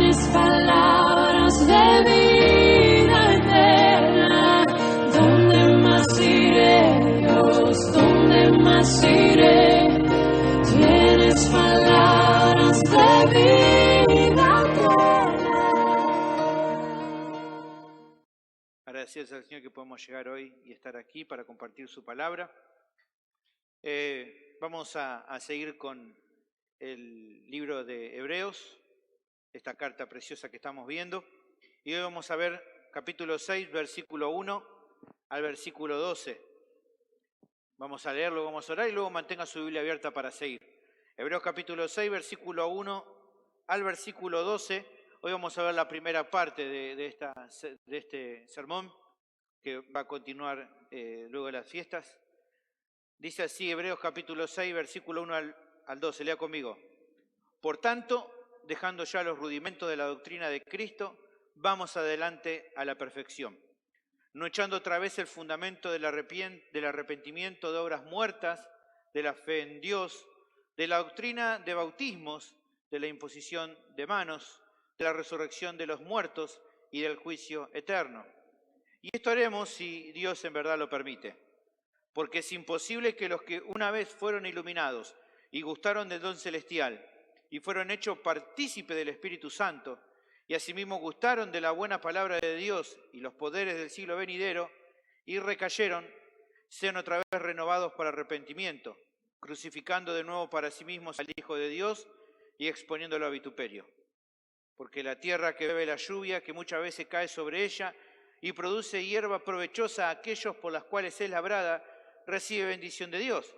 Tienes palabras de vida eterna. ¿Dónde más iré, Dios? ¿Dónde más iré? Tienes palabras de vida eterna. Agradecidos al Señor que podemos llegar hoy y estar aquí para compartir su palabra. Vamos a seguir con el libro de Hebreos, esta carta preciosa que estamos viendo. Y hoy vamos a ver capítulo 6, versículo 1 al versículo 12. Vamos a leerlo, vamos a orar y luego mantenga su Biblia abierta para seguir. Hebreos capítulo 6, versículo 1 al versículo 12. Hoy vamos a ver la primera parte de este sermón que va a continuar luego de las fiestas. Dice así Hebreos capítulo 6, versículo 1 al 12. Lea conmigo. Por tanto, dejando ya los rudimentos de la doctrina de Cristo, vamos adelante a la perfección, no echando otra vez el fundamento del arrepentimiento de obras muertas, de la fe en Dios, de la doctrina de bautismos, de la imposición de manos, de la resurrección de los muertos y del juicio eterno. Y esto haremos si Dios en verdad lo permite, porque es imposible que los que una vez fueron iluminados y gustaron del don celestial y fueron hechos partícipe del Espíritu Santo, y asimismo gustaron de la buena palabra de Dios y los poderes del siglo venidero, y recayeron, sean otra vez renovados para arrepentimiento, crucificando de nuevo para sí mismos al Hijo de Dios y exponiéndolo a vituperio. Porque la tierra que bebe la lluvia, que muchas veces cae sobre ella, y produce hierba provechosa a aquellos por las cuales es labrada, recibe bendición de Dios.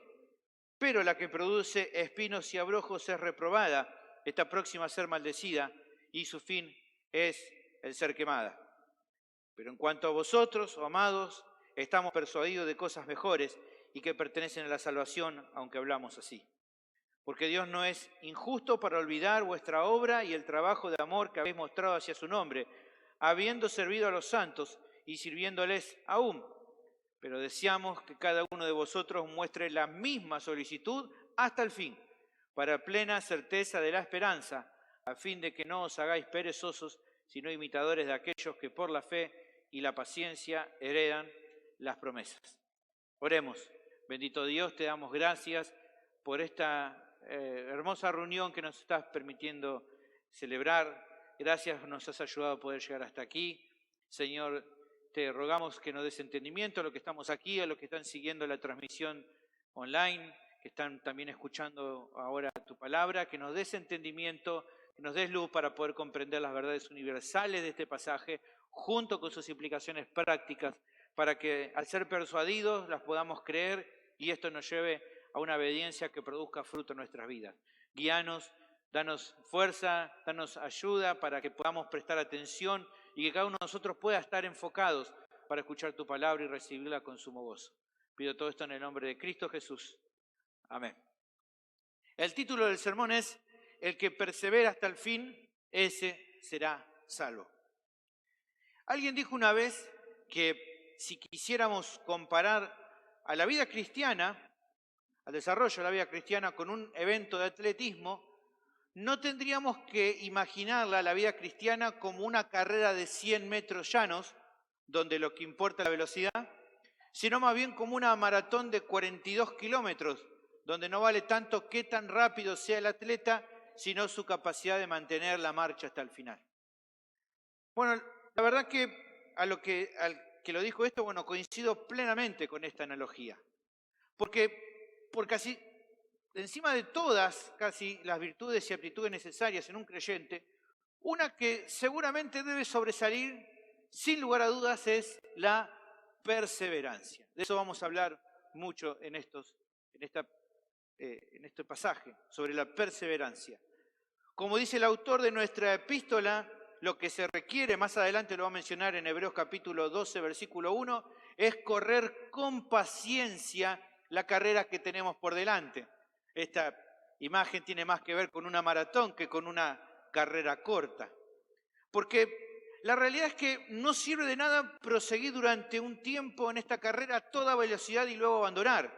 Pero la que produce espinos y abrojos es reprobada, está próxima a ser maldecida, y su fin es el ser quemada. Pero en cuanto a vosotros, oh amados, estamos persuadidos de cosas mejores y que pertenecen a la salvación, aunque hablamos así. Porque Dios no es injusto para olvidar vuestra obra y el trabajo de amor que habéis mostrado hacia su nombre, habiendo servido a los santos y sirviéndoles aún. Pero deseamos que cada uno de vosotros muestre la misma solicitud hasta el fin, para plena certeza de la esperanza, a fin de que no os hagáis perezosos, sino imitadores de aquellos que por la fe y la paciencia heredan las promesas. Oremos. Bendito Dios, te damos gracias por esta hermosa reunión que nos estás permitiendo celebrar. Gracias, nos has ayudado a poder llegar hasta aquí. Señor, te rogamos que nos des entendimiento a lo que estamos aquí, a los que están siguiendo la transmisión online, que están también escuchando ahora tu palabra, que nos des entendimiento, que nos des luz para poder comprender las verdades universales de este pasaje, junto con sus implicaciones prácticas, para que al ser persuadidos las podamos creer y esto nos lleve a una obediencia que produzca fruto en nuestras vidas. Guíanos, danos fuerza, danos ayuda para que podamos prestar atención y que cada uno de nosotros pueda estar enfocados para escuchar tu palabra y recibirla con sumo gozo. Pido todo esto en el nombre de Cristo Jesús. Amén. El título del sermón es El que persevera hasta el fin, ese será salvo. Alguien dijo una vez que si quisiéramos comparar a la vida cristiana, al desarrollo de la vida cristiana con un evento de atletismo, no tendríamos que imaginarla, la vida cristiana, como una carrera de 100 metros llanos, donde lo que importa es la velocidad, sino más bien como una maratón de 42 kilómetros, donde no vale tanto qué tan rápido sea el atleta, sino su capacidad de mantener la marcha hasta el final. Bueno, la verdad que al que lo dijo esto, bueno, coincido plenamente con esta analogía, porque por casi encima de todas casi las virtudes y aptitudes necesarias en un creyente, una que seguramente debe sobresalir sin lugar a dudas es la perseverancia. De eso vamos a hablar mucho en este pasaje, sobre la perseverancia. Como dice el autor de nuestra epístola, lo que se requiere, más adelante lo va a mencionar en Hebreos capítulo 12, versículo 1, es correr con paciencia la carrera que tenemos por delante. Esta imagen tiene más que ver con una maratón que con una carrera corta. Porque la realidad es que no sirve de nada proseguir durante un tiempo en esta carrera a toda velocidad y luego abandonar.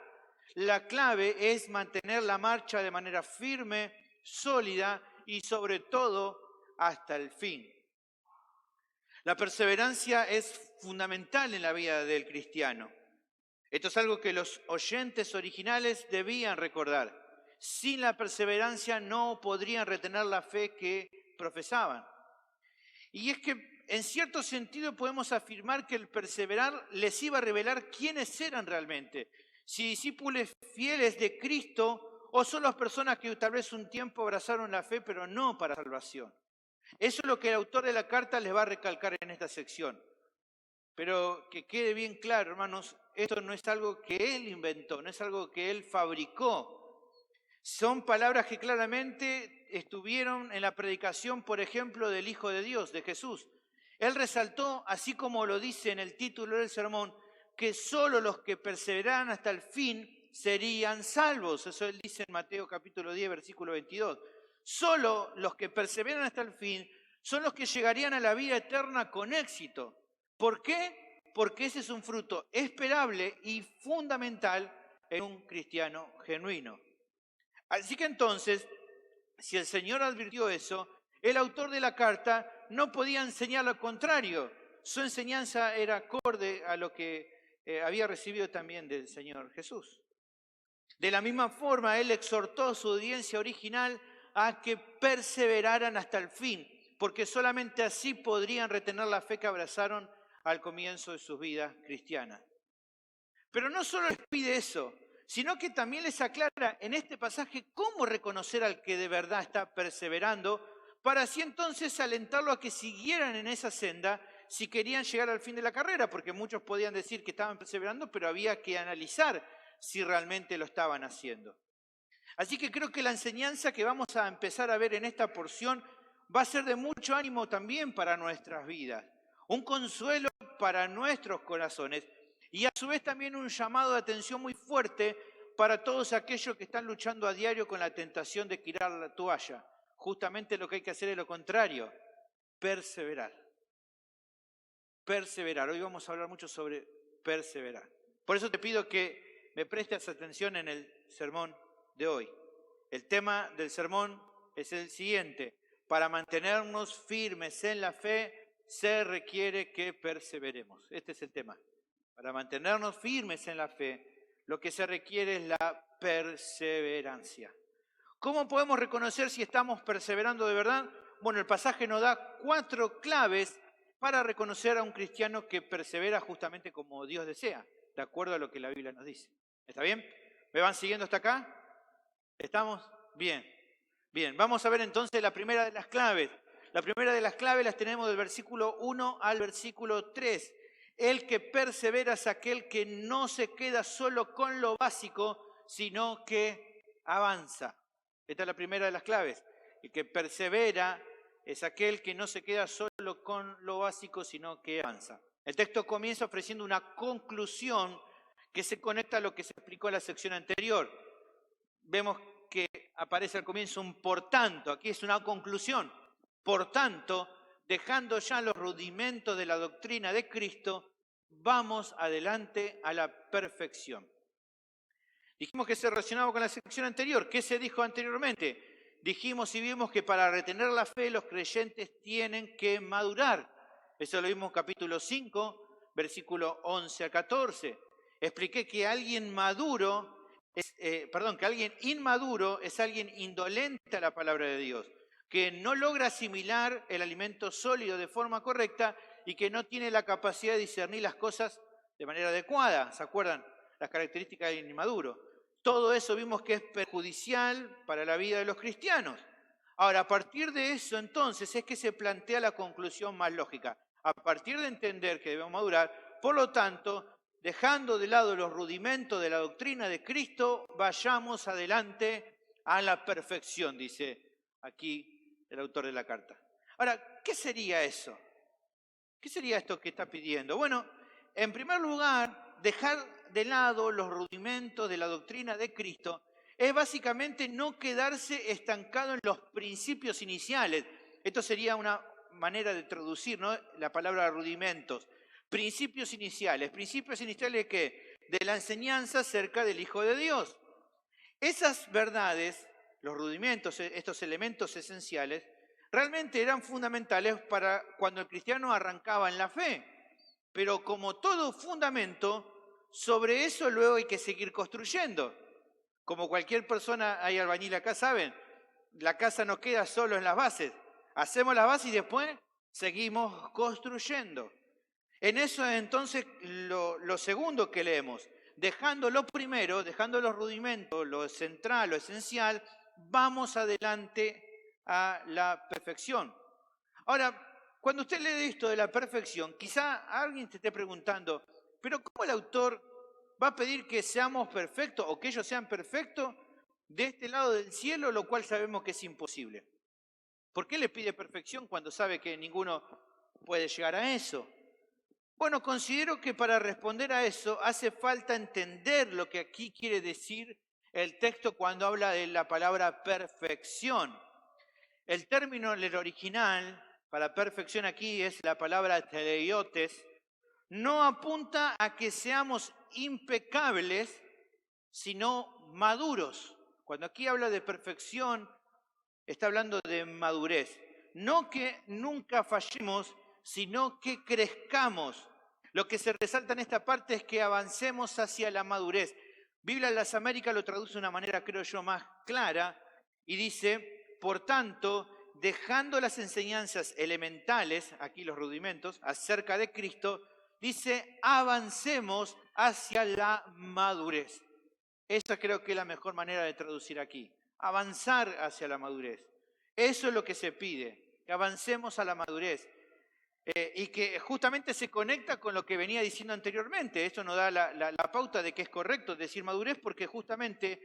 La clave es mantener la marcha de manera firme, sólida y sobre todo hasta el fin. La perseverancia es fundamental en la vida del cristiano. Esto es algo que los oyentes originales debían recordar. Sin la perseverancia no podrían retener la fe que profesaban. Y es que en cierto sentido podemos afirmar que el perseverar les iba a revelar quiénes eran realmente. Si discípulos fieles de Cristo o son las personas que tal vez un tiempo abrazaron la fe pero no para salvación. Eso es lo que el autor de la carta les va a recalcar en esta sección. Pero que quede bien claro, hermanos, esto no es algo que él inventó, no es algo que él fabricó. Son palabras que claramente estuvieron en la predicación, por ejemplo, del Hijo de Dios, de Jesús. Él resaltó, así como lo dice en el título del sermón, que solo los que perseveraran hasta el fin serían salvos. Eso él dice en Mateo capítulo 10, versículo 22. Solo los que perseveran hasta el fin son los que llegarían a la vida eterna con éxito. ¿Por qué? Porque ese es un fruto esperable y fundamental en un cristiano genuino. Así que entonces, si el Señor advirtió eso, el autor de la carta no podía enseñar lo contrario. Su enseñanza era acorde a lo que había recibido también del Señor Jesús. De la misma forma, él exhortó a su audiencia original a que perseveraran hasta el fin, porque solamente así podrían retener la fe que abrazaron al comienzo de sus vidas cristianas. Pero no solo les pide eso, sino que también les aclara en este pasaje cómo reconocer al que de verdad está perseverando, para así entonces alentarlo a que siguieran en esa senda si querían llegar al fin de la carrera, porque muchos podían decir que estaban perseverando, pero había que analizar si realmente lo estaban haciendo. Así que creo que la enseñanza que vamos a empezar a ver en esta porción va a ser de mucho ánimo también para nuestras vidas, un consuelo para nuestros corazones y a su vez también un llamado de atención muy fuerte para todos aquellos que están luchando a diario con la tentación de tirar la toalla. Justamente lo que hay que hacer es lo contrario, perseverar. Perseverar. Hoy vamos a hablar mucho sobre perseverar. Por eso te pido que me prestes atención en el sermón de hoy. El tema del sermón es el siguiente. Para mantenernos firmes en la fe, se requiere que perseveremos. Este es el tema. Para mantenernos firmes en la fe, lo que se requiere es la perseverancia. ¿Cómo podemos reconocer si estamos perseverando de verdad? Bueno, el pasaje nos da 4 claves para reconocer a un cristiano que persevera justamente como Dios desea, de acuerdo a lo que la Biblia nos dice. ¿Está bien? ¿Me van siguiendo hasta acá? ¿Estamos? Bien. Bien, vamos a ver entonces la primera de las claves. La primera de las claves las tenemos del versículo 1 al versículo 3. El que persevera es aquel que no se queda solo con lo básico, sino que avanza. Esta es la primera de las claves. El que persevera es aquel que no se queda solo con lo básico, sino que avanza. El texto comienza ofreciendo una conclusión que se conecta a lo que se explicó en la sección anterior. Vemos que aparece al comienzo un por tanto, aquí es una conclusión. Por tanto, dejando ya los rudimentos de la doctrina de Cristo, vamos adelante a la perfección. Dijimos que se relacionaba con la sección anterior. ¿Qué se dijo anteriormente? Dijimos y vimos que para retener la fe los creyentes tienen que madurar. Eso lo vimos en capítulo 5, versículo 11 a 14. Expliqué que alguien maduro que alguien inmaduro es alguien indolente a la palabra de Dios, que no logra asimilar el alimento sólido de forma correcta y que no tiene la capacidad de discernir las cosas de manera adecuada. ¿Se acuerdan? Las características del inmaduro. Todo eso vimos que es perjudicial para la vida de los cristianos. Ahora, a partir de eso, entonces, es que se plantea la conclusión más lógica. A partir de entender que debemos madurar, por lo tanto, dejando de lado los rudimentos de la doctrina de Cristo, vayamos adelante a la perfección, dice aquí el autor de la carta. Ahora, ¿qué sería eso? ¿Qué sería esto que está pidiendo? Bueno, en primer lugar, dejar de lado los rudimentos de la doctrina de Cristo es básicamente no quedarse estancado en los principios iniciales. Esto sería una manera de traducir, ¿no?, la palabra rudimentos. Principios iniciales de ¿qué? De la enseñanza acerca del Hijo de Dios. Esas verdades, los rudimentos, estos elementos esenciales, realmente eran fundamentales para cuando el cristiano arrancaba en la fe. Pero como todo fundamento, sobre eso luego hay que seguir construyendo. Como cualquier persona, hay albañil acá, saben, la casa no queda solo en las bases. Hacemos las bases y después seguimos construyendo. En eso entonces lo segundo que leemos, dejando lo primero, dejando los rudimentos, lo central, lo esencial, vamos adelante a la perfección. Ahora, cuando usted lee esto de la perfección, quizá alguien te esté preguntando, pero ¿cómo el autor va a pedir que seamos perfectos o que ellos sean perfectos de este lado del cielo, lo cual sabemos que es imposible? ¿Por qué le pide perfección cuando sabe que ninguno puede llegar a eso? Bueno, considero que para responder a eso hace falta entender lo que aquí quiere decir el texto cuando habla de la palabra perfección. El término en el original para perfección aquí es la palabra teleiotes. No apunta a que seamos impecables, sino maduros. Cuando aquí habla de perfección, está hablando de madurez. No que nunca fallemos, sino que crezcamos. Lo que se resalta en esta parte es que avancemos hacia la madurez. Biblia de las Américas lo traduce de una manera, creo yo, más clara y dice, por tanto, dejando las enseñanzas elementales, aquí los rudimentos, acerca de Cristo, dice, avancemos hacia la madurez. Esa creo que es la mejor manera de traducir aquí. Avanzar hacia la madurez. Eso es lo que se pide, que avancemos a la madurez. Y que justamente se conecta con lo que venía diciendo anteriormente. Esto nos da la pauta de que es correcto decir madurez, porque justamente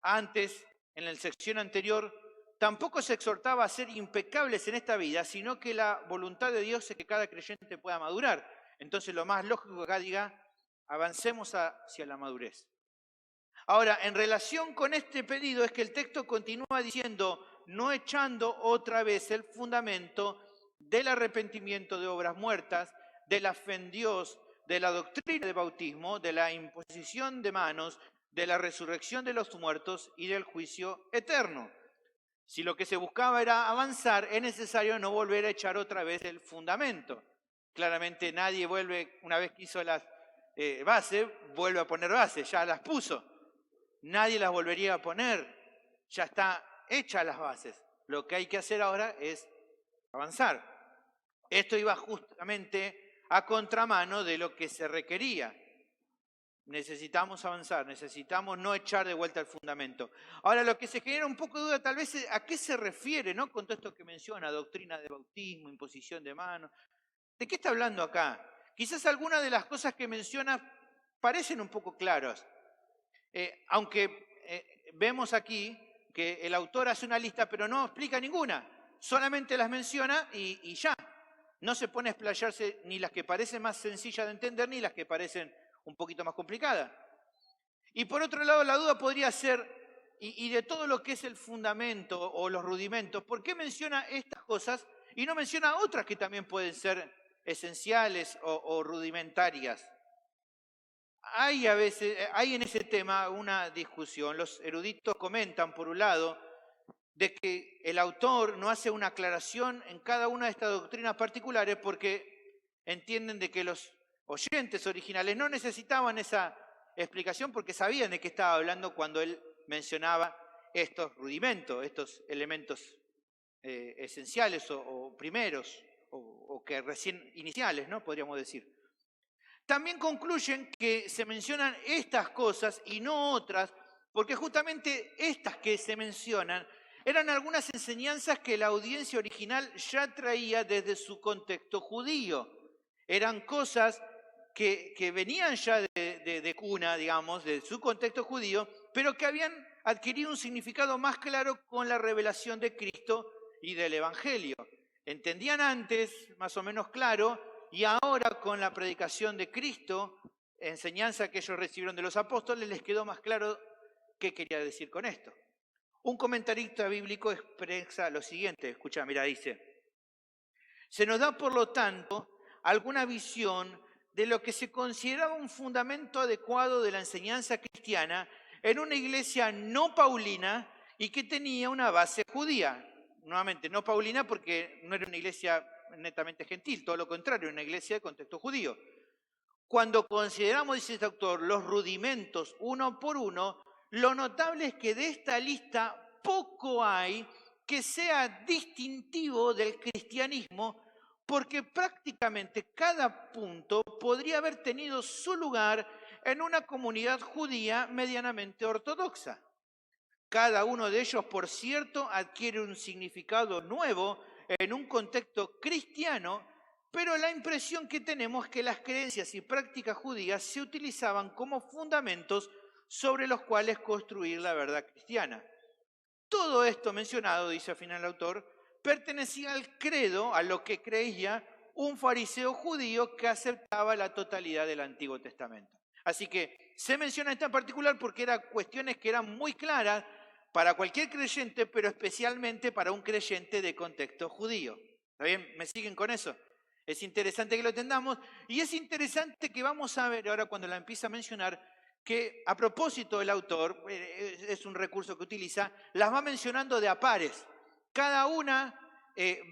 antes, en la sección anterior, tampoco se exhortaba a ser impecables en esta vida, sino que la voluntad de Dios es que cada creyente pueda madurar. Entonces lo más lógico que acá diga, avancemos hacia la madurez. Ahora, en relación con este pedido es que el texto continúa diciendo, no echando otra vez el fundamento del arrepentimiento de obras muertas, de la fe en Dios, de la doctrina de bautismo, de la imposición de manos, de la resurrección de los muertos y del juicio eterno. Si lo que se buscaba era avanzar, es necesario no volver a echar otra vez el fundamento. Claramente nadie vuelve, una vez que hizo las bases, vuelve a poner bases, ya las puso. Nadie las volvería a poner, ya está hechas las bases. Lo que hay que hacer ahora es avanzar. Esto iba justamente a contramano de lo que se requería. Necesitamos avanzar, necesitamos no echar de vuelta el fundamento. Ahora, lo que se genera un poco de duda tal vez es a qué se refiere, ¿no? Con todo esto que menciona, doctrina de bautismo, imposición de manos. ¿De qué está hablando acá? Quizás algunas de las cosas que menciona parecen un poco claras. Aunque vemos aquí que el autor hace una lista, pero no explica ninguna. Solamente las menciona y ya. No se pone a explayarse ni las que parecen más sencillas de entender, ni las que parecen un poquito más complicadas. Y por otro lado, la duda podría ser, y de todo lo que es el fundamento o los rudimentos, ¿por qué menciona estas cosas y no menciona otras que también pueden ser esenciales o rudimentarias? Hay en ese tema una discusión. Los eruditos comentan, por un lado, de que el autor no hace una aclaración en cada una de estas doctrinas particulares porque entienden de que los oyentes originales no necesitaban esa explicación porque sabían de qué estaba hablando cuando él mencionaba estos rudimentos, estos elementos esenciales o primeros o que recién iniciales, ¿no? Podríamos decir. También concluyen que se mencionan estas cosas y no otras, porque justamente estas que se mencionan eran algunas enseñanzas que la audiencia original ya traía desde su contexto judío. Eran cosas que venían ya de cuna, digamos, de su contexto judío, pero que habían adquirido un significado más claro con la revelación de Cristo y del Evangelio. Entendían antes, más o menos claro, y ahora con la predicación de Cristo, enseñanza que ellos recibieron de los apóstoles, les quedó más claro qué quería decir con esto. Un comentarista bíblico expresa lo siguiente, escucha, mira, dice, se nos da por lo tanto alguna visión de lo que se consideraba un fundamento adecuado de la enseñanza cristiana en una iglesia no paulina y que tenía una base judía. nuevamente, no paulina porque no era una iglesia netamente gentil, todo lo contrario, una iglesia de contexto judío. Cuando consideramos, dice este autor, los rudimentos uno por uno, lo notable es que de esta lista poco hay que sea distintivo del cristianismo, porque prácticamente cada punto podría haber tenido su lugar en una comunidad judía medianamente ortodoxa. Cada uno de ellos, por cierto, adquiere un significado nuevo en un contexto cristiano, pero la impresión que tenemos es que las creencias y prácticas judías se utilizaban como fundamentos sobre los cuales construir la verdad cristiana. Todo esto mencionado, dice al final el autor, pertenecía al credo, a lo que creía un fariseo judío que aceptaba la totalidad del Antiguo Testamento. Así que se menciona esto en particular porque eran cuestiones que eran muy claras para cualquier creyente, pero especialmente para un creyente de contexto judío. ¿Está bien? ¿Me siguen con eso? Es interesante que lo entendamos y es interesante que vamos a ver ahora cuando la empieza a mencionar que a propósito el autor, es un recurso que utiliza, las va mencionando de a pares. Cada una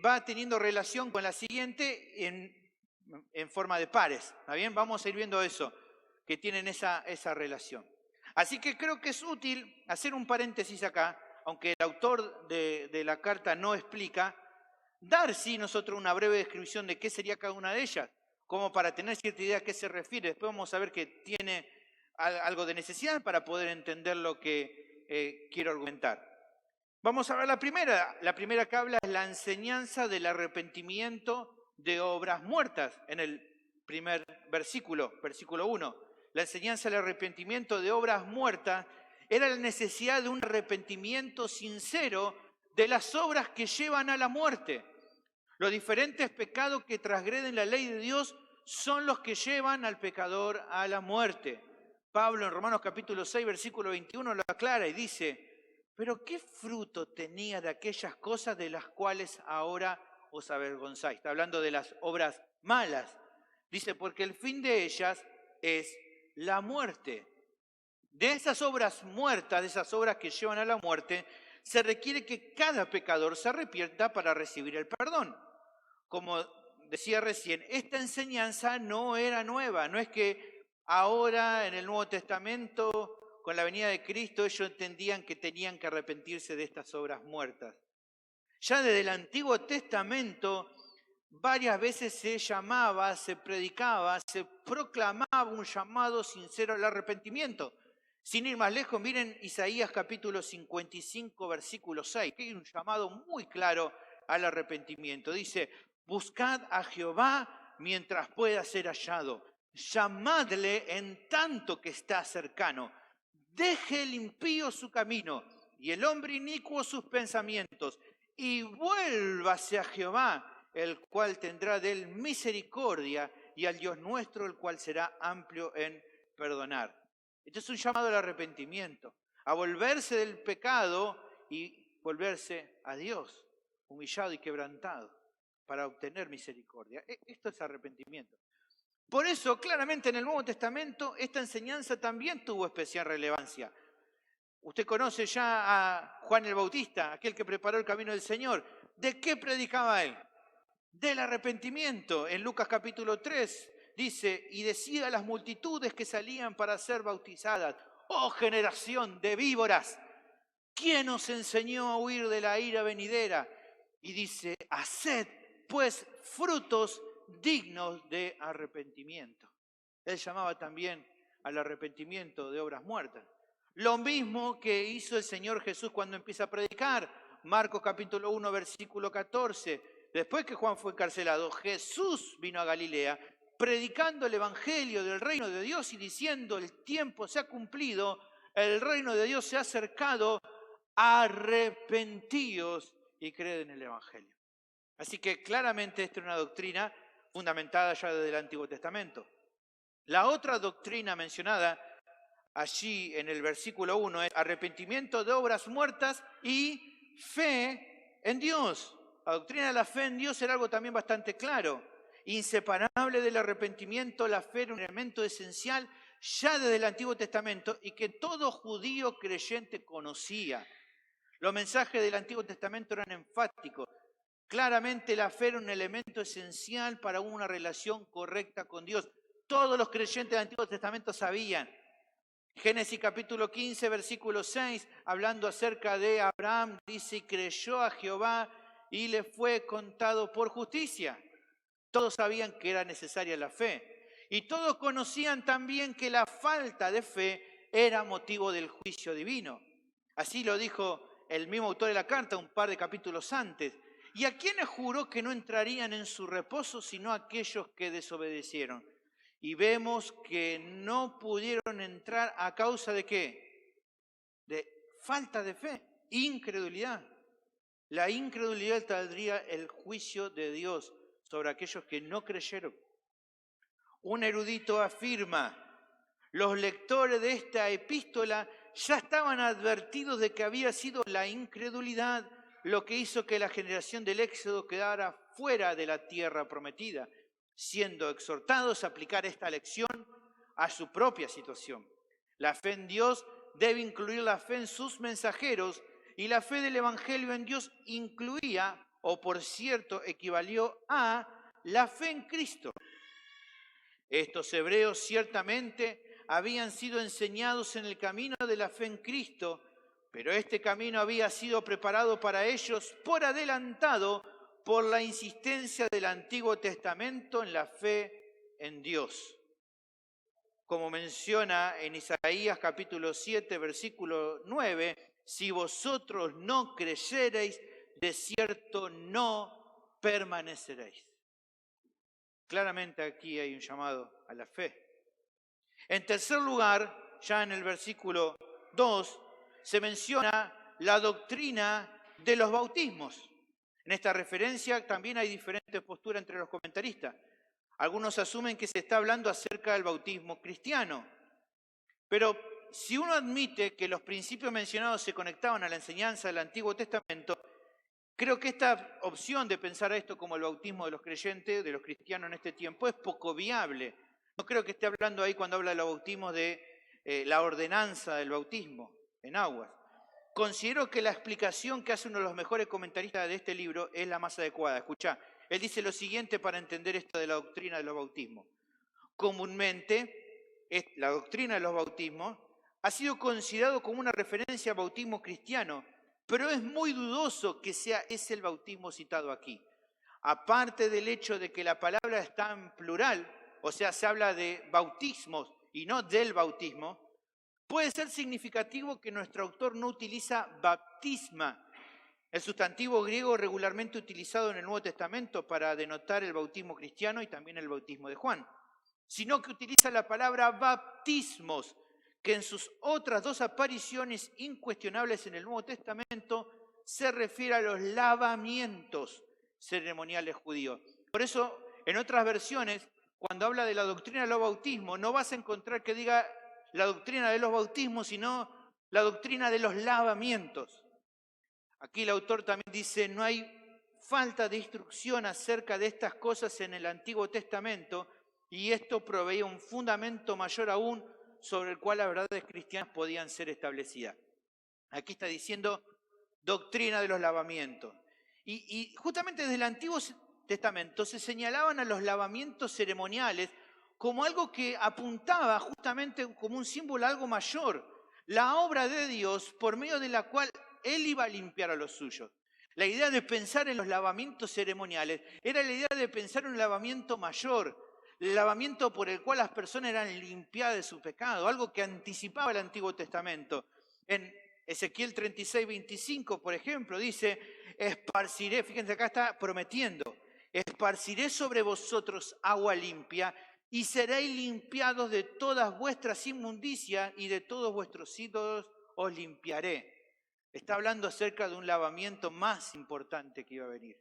va teniendo relación con la siguiente en forma de pares. ¿Está bien? Vamos a ir viendo eso, que tienen esa relación. Así que creo que es útil hacer un paréntesis acá, aunque el autor de la carta no explica, dar sí nosotros una breve descripción de qué sería cada una de ellas, como para tener cierta idea a qué se refiere. Después vamos a ver que tiene algo de necesidad para poder entender lo que quiero argumentar. Vamos a ver la primera que habla es la enseñanza del arrepentimiento de obras muertas, en el primer versículo 1. La enseñanza del arrepentimiento de obras muertas era la necesidad de un arrepentimiento sincero de las obras que llevan a la muerte. Los diferentes pecados que transgreden la ley de Dios son los que llevan al pecador a la muerte. Pablo en Romanos capítulo 6, versículo 21 lo aclara y dice, pero ¿qué fruto tenía de aquellas cosas de las cuales ahora os avergonzáis? Está hablando de las obras malas. Dice, porque el fin de ellas es la muerte. De esas obras muertas, de esas obras que llevan a la muerte, se requiere que cada pecador se arrepienta para recibir el perdón. Como decía recién, esta enseñanza no era nueva, no es que ahora en el Nuevo Testamento, con la venida de Cristo, ellos entendían que tenían que arrepentirse de estas obras muertas. Ya desde el Antiguo Testamento, varias veces se llamaba, se predicaba, se proclamaba un llamado sincero al arrepentimiento. Sin ir más lejos, miren Isaías capítulo 55, versículo 6, que hay un llamado muy claro al arrepentimiento. Dice, buscad a Jehová mientras pueda ser hallado. Llamadle en tanto que está cercano. Deje el impío su camino y el hombre inicuo sus pensamientos. Y vuélvase a Jehová, el cual tendrá de él misericordia, y al Dios nuestro, el cual será amplio en perdonar. Esto es un llamado al arrepentimiento, a volverse del pecado y volverse a Dios, humillado y quebrantado, para obtener misericordia. Esto es arrepentimiento. Por eso, claramente en el Nuevo Testamento, esta enseñanza también tuvo especial relevancia. Usted conoce ya a Juan el Bautista, aquel que preparó el camino del Señor. ¿De qué predicaba él? Del arrepentimiento. En Lucas capítulo 3 dice, y decía a las multitudes que salían para ser bautizadas, oh generación de víboras, ¿quién os enseñó a huir de la ira venidera? Y dice, haced pues frutos dignos de arrepentimiento. Él llamaba también al arrepentimiento de obras muertas. Lo mismo que hizo el Señor Jesús cuando empieza a predicar. Marcos capítulo 1, versículo 14. Después que Juan fue encarcelado, Jesús vino a Galilea predicando el evangelio del reino de Dios y diciendo, el tiempo se ha cumplido, el reino de Dios se ha acercado, arrepentíos y creed en el evangelio. Así que claramente esta es una doctrina fundamentada ya desde el Antiguo Testamento. La otra doctrina mencionada allí en el versículo 1 es arrepentimiento de obras muertas y fe en Dios. La doctrina de la fe en Dios era algo también bastante claro. Inseparable del arrepentimiento, la fe era un elemento esencial ya desde el Antiguo Testamento y que todo judío creyente conocía. Los mensajes del Antiguo Testamento eran enfáticos. Claramente la fe era un elemento esencial para una relación correcta con Dios. Todos los creyentes del Antiguo Testamento sabían. Génesis capítulo 15, versículo 6, hablando acerca de Abraham, dice, y creyó a Jehová y le fue contado por justicia. Todos sabían que era necesaria la fe. Y todos conocían también que la falta de fe era motivo del juicio divino. Así lo dijo el mismo autor de la carta un par de capítulos antes. ¿Y a quienes juró que no entrarían en su reposo sino aquellos que desobedecieron? Y vemos que no pudieron entrar a causa de ¿qué? De falta de fe, incredulidad. La incredulidad traería el juicio de Dios sobre aquellos que no creyeron. Un erudito afirma, los lectores de esta epístola ya estaban advertidos de que había sido la incredulidad lo que hizo que la generación del Éxodo quedara fuera de la tierra prometida, siendo exhortados a aplicar esta lección a su propia situación. La fe en Dios debe incluir la fe en sus mensajeros y la fe del Evangelio en Dios incluía, o por cierto, equivalió a la fe en Cristo. Estos hebreos ciertamente habían sido enseñados en el camino de la fe en Cristo, pero este camino había sido preparado para ellos por adelantado por la insistencia del Antiguo Testamento en la fe en Dios. Como menciona en Isaías capítulo 7, versículo 9, si vosotros no creyereis, de cierto no permaneceréis. Claramente aquí hay un llamado a la fe. En tercer lugar, ya en el versículo 2, se menciona la doctrina de los bautismos. En esta referencia también hay diferentes posturas entre los comentaristas. Algunos asumen que se está hablando acerca del bautismo cristiano. Pero si uno admite que los principios mencionados se conectaban a la enseñanza del Antiguo Testamento, creo que esta opción de pensar a esto como el bautismo de los creyentes, de los cristianos en este tiempo, es poco viable. No creo que esté hablando ahí cuando habla de los bautismos de la ordenanza del bautismo en aguas. Considero que la explicación que hace uno de los mejores comentaristas de este libro es la más adecuada. Escuchá, él dice lo siguiente para entender esto de la doctrina de los bautismos. Comúnmente, la doctrina de los bautismos ha sido considerado como una referencia al bautismo cristiano, pero es muy dudoso que sea ese el bautismo citado aquí. Aparte del hecho de que la palabra está en plural, o sea, se habla de bautismos y no del bautismo, puede ser significativo que nuestro autor no utiliza baptisma, el sustantivo griego regularmente utilizado en el Nuevo Testamento para denotar el bautismo cristiano y también el bautismo de Juan, sino que utiliza la palabra baptismos, que en sus otras dos apariciones incuestionables en el Nuevo Testamento se refiere a los lavamientos ceremoniales judíos. Por eso, en otras versiones, cuando habla de la doctrina de los bautismos, no vas a encontrar que diga la doctrina de los bautismos, sino la doctrina de los lavamientos. Aquí el autor también dice, no hay falta de instrucción acerca de estas cosas en el Antiguo Testamento, y esto proveía un fundamento mayor aún sobre el cual las verdades cristianas podían ser establecidas. Aquí está diciendo doctrina de los lavamientos. Y justamente desde el Antiguo Testamento se señalaban a los lavamientos ceremoniales como algo que apuntaba justamente como un símbolo a algo mayor, la obra de Dios por medio de la cual Él iba a limpiar a los suyos. La idea de pensar en los lavamientos ceremoniales era la idea de pensar en un lavamiento mayor, el lavamiento por el cual las personas eran limpiadas de su pecado, algo que anticipaba el Antiguo Testamento. En Ezequiel 36, 25, por ejemplo, dice, esparciré, fíjense acá está prometiendo, esparciré sobre vosotros agua limpia y seréis limpiados de todas vuestras inmundicias y de todos vuestros ídolos os limpiaré. Está hablando acerca de un lavamiento más importante que iba a venir.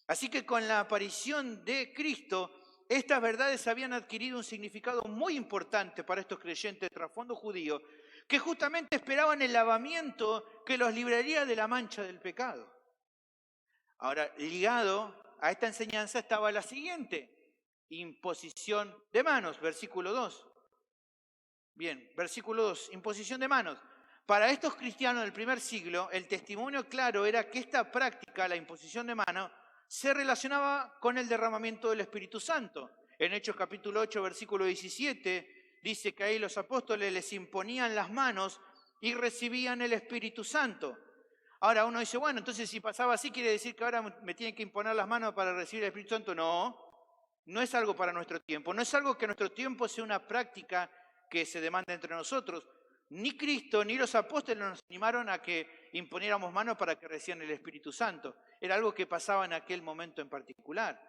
Así que con la aparición de Cristo, estas verdades habían adquirido un significado muy importante para estos creyentes de trasfondo judío, que justamente esperaban el lavamiento que los libraría de la mancha del pecado. Ahora, ligado a esta enseñanza estaba la siguiente, imposición de manos, versículo 2. Bien, versículo 2, imposición de manos. Para estos cristianos del primer siglo, el testimonio claro era que esta práctica, la imposición de mano, se relacionaba con el derramamiento del Espíritu Santo. En Hechos capítulo 8, versículo 17, dice que ahí los apóstoles les imponían las manos y recibían el Espíritu Santo. Ahora uno dice, bueno, entonces si pasaba así, ¿quiere decir que ahora me tienen que imponer las manos para recibir el Espíritu Santo? No, no es algo para nuestro tiempo. No es algo que en nuestro tiempo sea una práctica que se demanda entre nosotros. Ni Cristo ni los apóstoles nos animaron a que imponiéramos manos para que recibieran el Espíritu Santo. Era algo que pasaba en aquel momento en particular.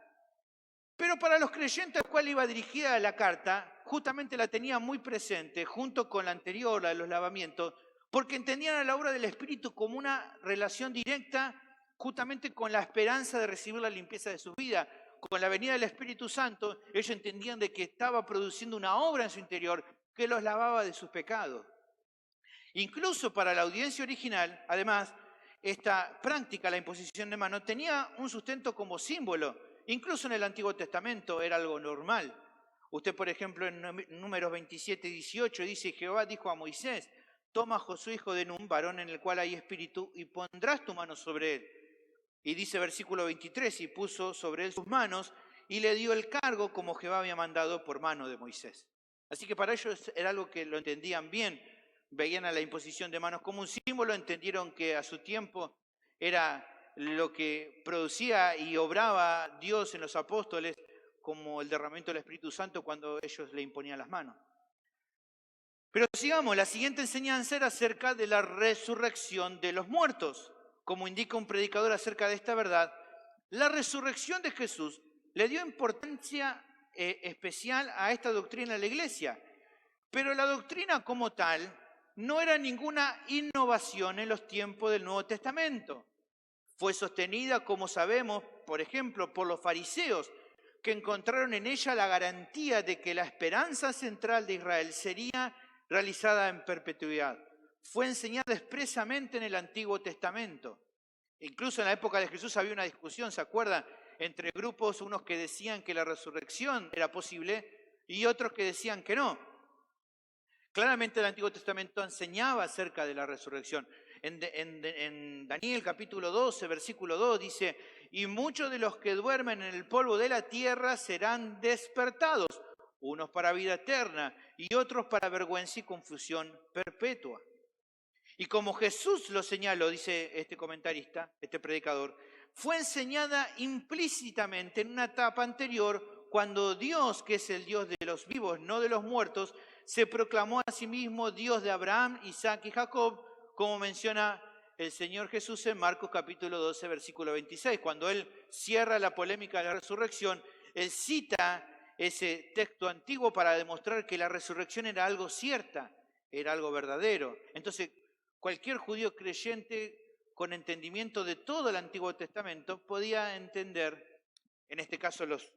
Pero para los creyentes a los cuales iba dirigida la carta, justamente la tenía muy presente, junto con la anterior, la de los lavamientos, porque entendían a la obra del Espíritu como una relación directa justamente con la esperanza de recibir la limpieza de su vida. Con la venida del Espíritu Santo, ellos entendían de que estaba produciendo una obra en su interior que los lavaba de sus pecados. Incluso para la audiencia original, además, esta práctica, la imposición de mano, tenía un sustento como símbolo. Incluso en el Antiguo Testamento era algo normal. Usted, por ejemplo, en Números 27 y 18 dice, Jehová dijo a Moisés, toma a Josué, hijo de Nun, varón en el cual hay espíritu, y pondrás tu mano sobre él. Y dice versículo 23, y puso sobre él sus manos, y le dio el cargo como Jehová había mandado por mano de Moisés. Así que para ellos era algo que lo entendían bien. Veían a la imposición de manos como un símbolo, entendieron que a su tiempo era lo que producía y obraba Dios en los apóstoles como el derramamiento del Espíritu Santo cuando ellos le imponían las manos. Pero sigamos, la siguiente enseñanza era acerca de la resurrección de los muertos. Como indica un predicador acerca de esta verdad, la resurrección de Jesús le dio importancia especial a esta doctrina de la Iglesia. Pero la doctrina como tal no era ninguna innovación en los tiempos del Nuevo Testamento. Fue sostenida, como sabemos, por ejemplo, por los fariseos, que encontraron en ella la garantía de que la esperanza central de Israel sería realizada en perpetuidad. Fue enseñada expresamente en el Antiguo Testamento. Incluso en la época de Jesús había una discusión, ¿se acuerdan? Entre grupos, unos que decían que la resurrección era posible y otros que decían que no. Claramente el Antiguo Testamento enseñaba acerca de la resurrección. En Daniel capítulo 12, versículo 2 dice, y muchos de los que duermen en el polvo de la tierra serán despertados, unos para vida eterna y otros para vergüenza y confusión perpetua. Y como Jesús lo señaló, dice este comentarista, este predicador, fue enseñada implícitamente en una etapa anterior cuando Dios, que es el Dios de los vivos, no de los muertos, se proclamó a sí mismo Dios de Abraham, Isaac y Jacob, como menciona el Señor Jesús en Marcos capítulo 12, versículo 26. Cuando Él cierra la polémica de la resurrección, Él cita ese texto antiguo para demostrar que la resurrección era algo cierta, era algo verdadero. Entonces, cualquier judío creyente con entendimiento de todo el Antiguo Testamento podía entender, en este caso los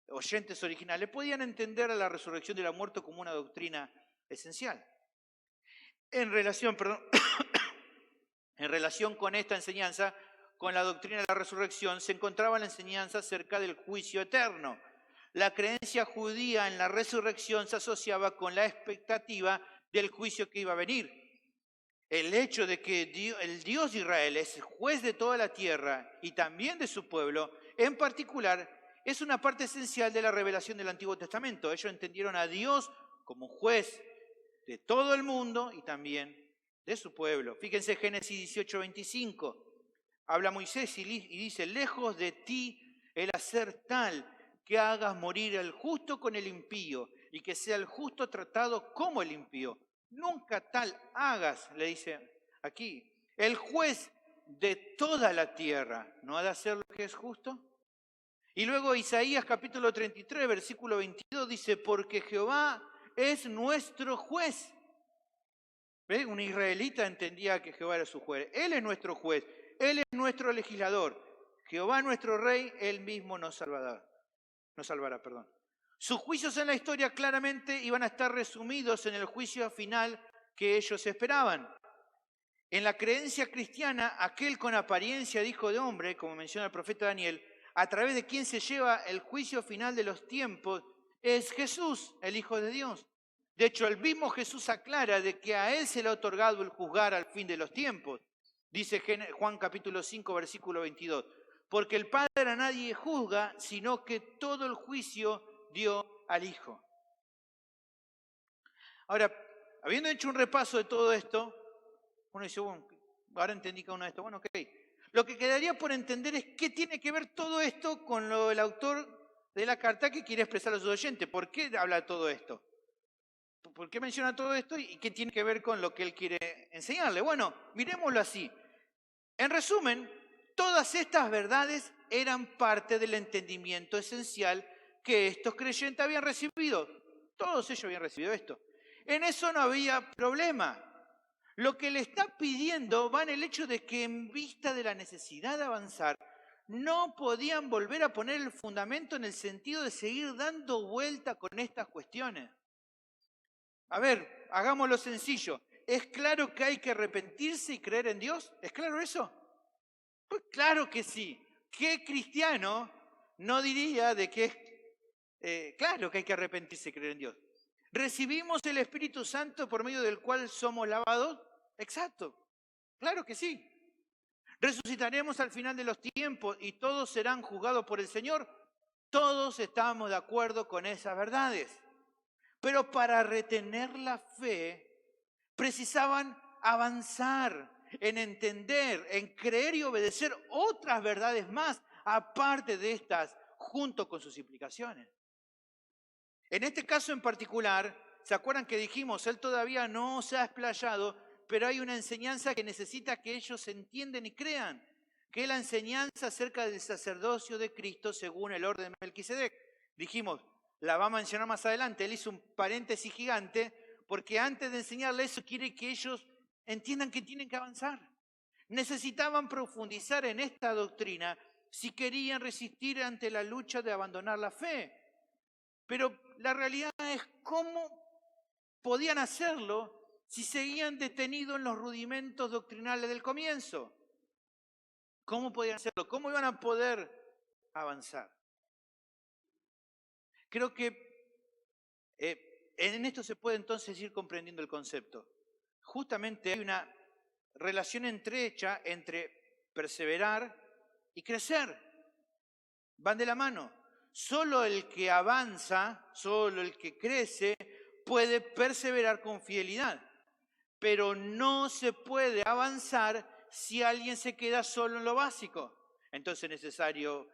oyentes originales, podían entender a la resurrección de la muerte como una doctrina esencial. En relación con esta enseñanza, con la doctrina de la resurrección, se encontraba la enseñanza acerca del juicio eterno. La creencia judía en la resurrección se asociaba con la expectativa del juicio que iba a venir. El hecho de que el Dios de Israel es juez de toda la tierra y también de su pueblo, en particular, es una parte esencial de la revelación del Antiguo Testamento. Ellos entendieron a Dios como juez de todo el mundo y también de su pueblo. Fíjense Génesis 18, 25. Habla Moisés y dice, lejos de ti el hacer tal que hagas morir al justo con el impío y que sea el justo tratado como el impío. Nunca tal hagas, le dice aquí. El juez de toda la tierra, ¿no ha de hacer lo que es justo? Y luego Isaías capítulo 33, versículo 22 dice, porque Jehová es nuestro juez. ¿Ves? Un israelita entendía que Jehová era su juez. Él es nuestro juez, Él es nuestro legislador. Jehová nuestro rey, Él mismo nos salvará. Sus juicios en la historia claramente iban a estar resumidos en el juicio final que ellos esperaban. En la creencia cristiana, aquel con apariencia de hijo de hombre, como menciona el profeta Daniel, a través de quien se lleva el juicio final de los tiempos, es Jesús, el Hijo de Dios. De hecho, el mismo Jesús aclara de que a Él se le ha otorgado el juzgar al fin de los tiempos. Dice Juan capítulo 5, versículo 22. Porque el Padre a nadie juzga, sino que todo el juicio dio al Hijo. Ahora, habiendo hecho un repaso de todo esto, uno dice, bueno, ahora entendí cada uno de esto. Bueno, ok. Lo que quedaría por entender es qué tiene que ver todo esto con lo del autor de la carta que quiere expresar a sus oyentes. ¿Por qué habla todo esto? ¿Por qué menciona todo esto y qué tiene que ver con lo que él quiere enseñarle? Bueno, miremoslo así. En resumen, todas estas verdades eran parte del entendimiento esencial que estos creyentes habían recibido. Todos ellos habían recibido esto. En eso no había problema. Lo que le está pidiendo va en el hecho de que en vista de la necesidad de avanzar, no podían volver a poner el fundamento en el sentido de seguir dando vuelta con estas cuestiones. A ver, hagámoslo sencillo. ¿Es claro que hay que arrepentirse y creer en Dios? ¿Es claro eso? Pues claro que sí. ¿Qué cristiano no diría de que es claro que hay que arrepentirse y creer en Dios? ¿Recibimos el Espíritu Santo por medio del cual somos lavados? Exacto. Claro que sí. ¿Resucitaremos al final de los tiempos y todos serán juzgados por el Señor? Todos estamos de acuerdo con esas verdades. Pero para retener la fe, precisaban avanzar en entender, en creer y obedecer otras verdades más, aparte de estas, junto con sus implicaciones. En este caso en particular, ¿se acuerdan que dijimos, él todavía no se ha explayado, pero hay una enseñanza que necesita que ellos entiendan y crean, que es la enseñanza acerca del sacerdocio de Cristo según el orden de Melquisedec? Dijimos, la va a mencionar más adelante, él hizo un paréntesis gigante, porque antes de enseñarle eso quiere que ellos entiendan que tienen que avanzar. Necesitaban profundizar en esta doctrina si querían resistir ante la lucha de abandonar la fe. Pero la realidad es cómo podían hacerlo si seguían detenidos en los rudimentos doctrinales del comienzo. ¿Cómo podían hacerlo? ¿Cómo iban a poder avanzar? Creo que en esto se puede entonces ir comprendiendo el concepto. Justamente hay una relación estrecha entre perseverar y crecer. Van de la mano. Solo el que avanza, solo el que crece, puede perseverar con fidelidad. Pero no se puede avanzar si alguien se queda solo en lo básico. Entonces es necesario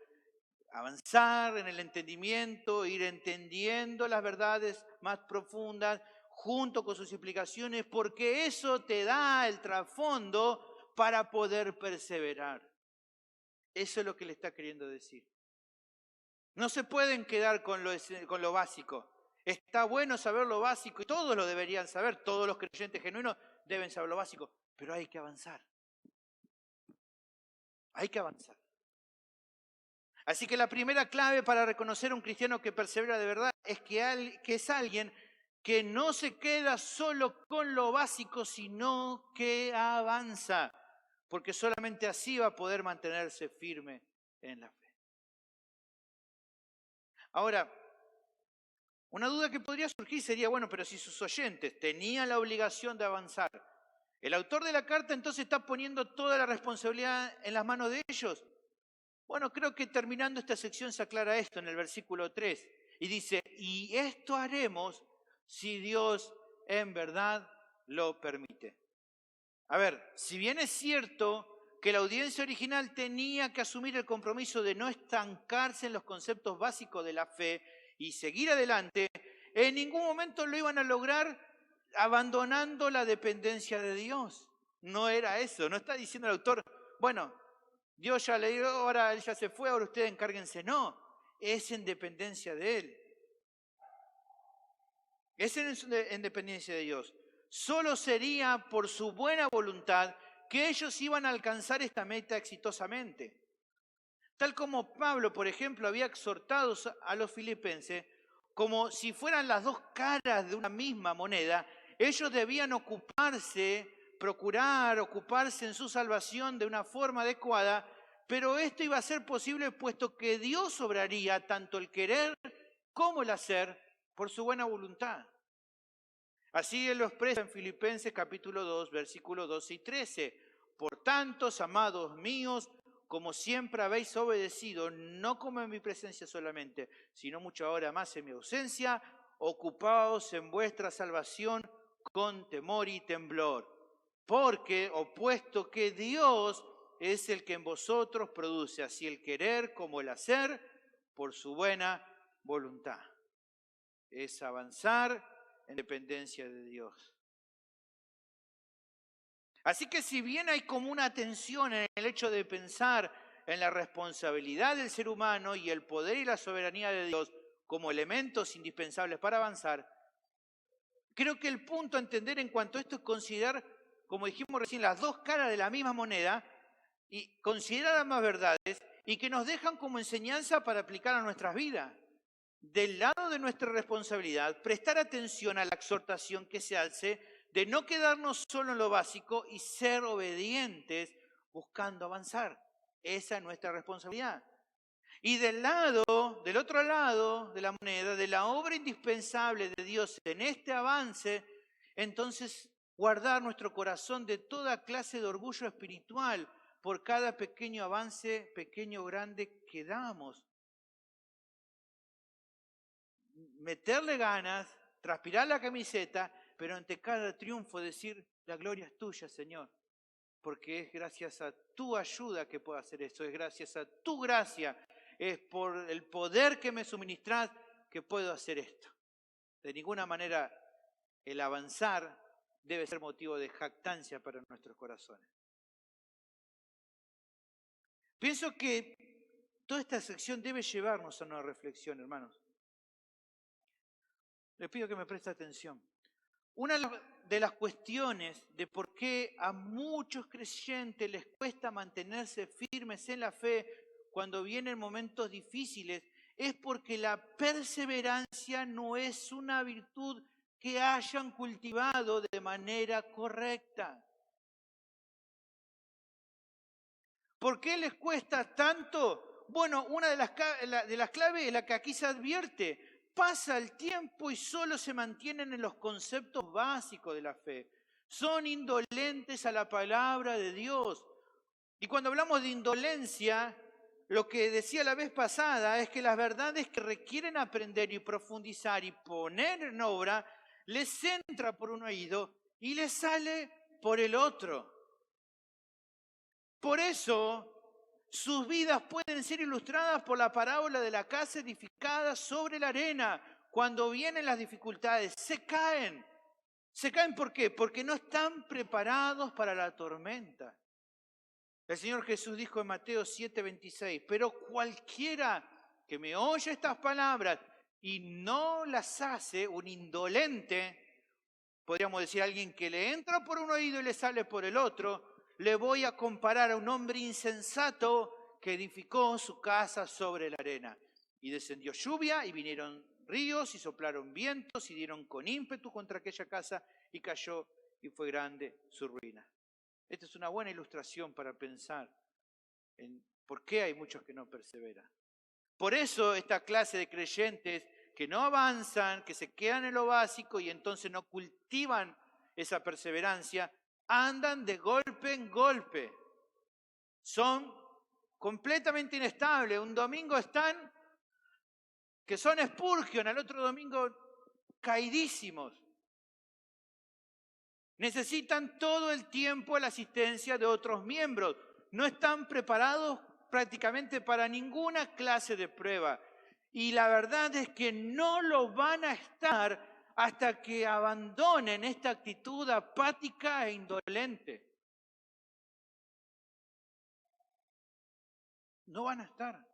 avanzar en el entendimiento, ir entendiendo las verdades más profundas junto con sus implicaciones, porque eso te da el trasfondo para poder perseverar. Eso es lo que le está queriendo decir. No se pueden quedar con lo básico. Está bueno saber lo básico y todos lo deberían saber, todos los creyentes genuinos deben saber lo básico, pero hay que avanzar. Hay que avanzar. Así que la primera clave para reconocer a un cristiano que persevera de verdad es que es alguien que no se queda solo con lo básico, sino que avanza, porque solamente así va a poder mantenerse firme en la fe. Ahora, una duda que podría surgir sería, bueno, pero si sus oyentes tenían la obligación de avanzar, ¿el autor de la carta entonces está poniendo toda la responsabilidad en las manos de ellos? Bueno, creo que terminando esta sección se aclara esto en el versículo 3 y dice, y esto haremos si Dios en verdad lo permite. A ver, si bien es cierto que la audiencia original tenía que asumir el compromiso de no estancarse en los conceptos básicos de la fe y seguir adelante, en ningún momento lo iban a lograr abandonando la dependencia de Dios. No era eso, no está diciendo el autor, bueno, Dios ya le dio, ahora él ya se fue, ahora ustedes encárguense. No, es en dependencia de él. Es en dependencia de Dios. Solo sería por su buena voluntad que ellos iban a alcanzar esta meta exitosamente. Tal como Pablo, por ejemplo, había exhortado a los filipenses, como si fueran las dos caras de una misma moneda, ellos debían procurar ocuparse en su salvación de una forma adecuada, pero esto iba a ser posible puesto que Dios obraría tanto el querer como el hacer por su buena voluntad. Así Él lo expresa en Filipenses capítulo 2, versículos 12 y 13. Por tanto, amados míos, como siempre habéis obedecido, no como en mi presencia solamente, sino mucho ahora más en mi ausencia, ocupaos en vuestra salvación con temor y temblor. Porque, puesto que Dios es el que en vosotros produce así el querer como el hacer, por su buena voluntad. Es avanzar en dependencia de Dios. Así que si bien hay como una tensión en el hecho de pensar en la responsabilidad del ser humano y el poder y la soberanía de Dios como elementos indispensables para avanzar, creo que el punto a entender en cuanto a esto es considerar, como dijimos recién, las dos caras de la misma moneda y considerar ambas verdades y que nos dejan como enseñanza para aplicar a nuestras vidas. Del lado de nuestra responsabilidad, prestar atención a la exhortación que se hace de no quedarnos solo en lo básico y ser obedientes buscando avanzar. Esa es nuestra responsabilidad. Y del otro lado de la moneda, de la obra indispensable de Dios en este avance, entonces guardar nuestro corazón de toda clase de orgullo espiritual por cada pequeño avance, pequeño o grande que damos. Meterle ganas, transpirar la camiseta, pero ante cada triunfo decir, la gloria es tuya, Señor, porque es gracias a tu ayuda que puedo hacer esto, es gracias a tu gracia, es por el poder que me suministras que puedo hacer esto. De ninguna manera el avanzar debe ser motivo de jactancia para nuestros corazones. Pienso que toda esta sección debe llevarnos a una reflexión, hermanos. Les pido que me preste atención. Una de las cuestiones de por qué a muchos creyentes les cuesta mantenerse firmes en la fe cuando vienen momentos difíciles es porque la perseverancia no es una virtud que hayan cultivado de manera correcta. ¿Por qué les cuesta tanto? Bueno, una de las claves es la que aquí se advierte. Pasa el tiempo y solo se mantienen en los conceptos básicos de la fe. Son indolentes a la palabra de Dios. Y cuando hablamos de indolencia, lo que decía la vez pasada es que las verdades que requieren aprender y profundizar y poner en obra, les entra por un oído y les sale por el otro. Por eso, sus vidas pueden ser ilustradas por la parábola de la casa edificada sobre la arena. Cuando vienen las dificultades, se caen. ¿Se caen por qué? Porque no están preparados para la tormenta. El Señor Jesús dijo en Mateo 7:26, pero cualquiera que me oye estas palabras y no las hace, un indolente, podríamos decir alguien que le entra por un oído y le sale por el otro, le voy a comparar a un hombre insensato que edificó su casa sobre la arena. Y descendió lluvia y vinieron ríos y soplaron vientos y dieron con ímpetu contra aquella casa y cayó y fue grande su ruina. Esta es una buena ilustración para pensar en por qué hay muchos que no perseveran. Por eso esta clase de creyentes que no avanzan, que se quedan en lo básico y entonces no cultivan esa perseverancia, andan de golpe en golpe. Son completamente inestables. Un domingo están que son Spurgeon, al otro domingo caidísimos. Necesitan todo el tiempo la asistencia de otros miembros. No están preparados prácticamente para ninguna clase de prueba. Y la verdad es que no lo van a estar hasta que abandonen esta actitud apática e indolente. No van a estar.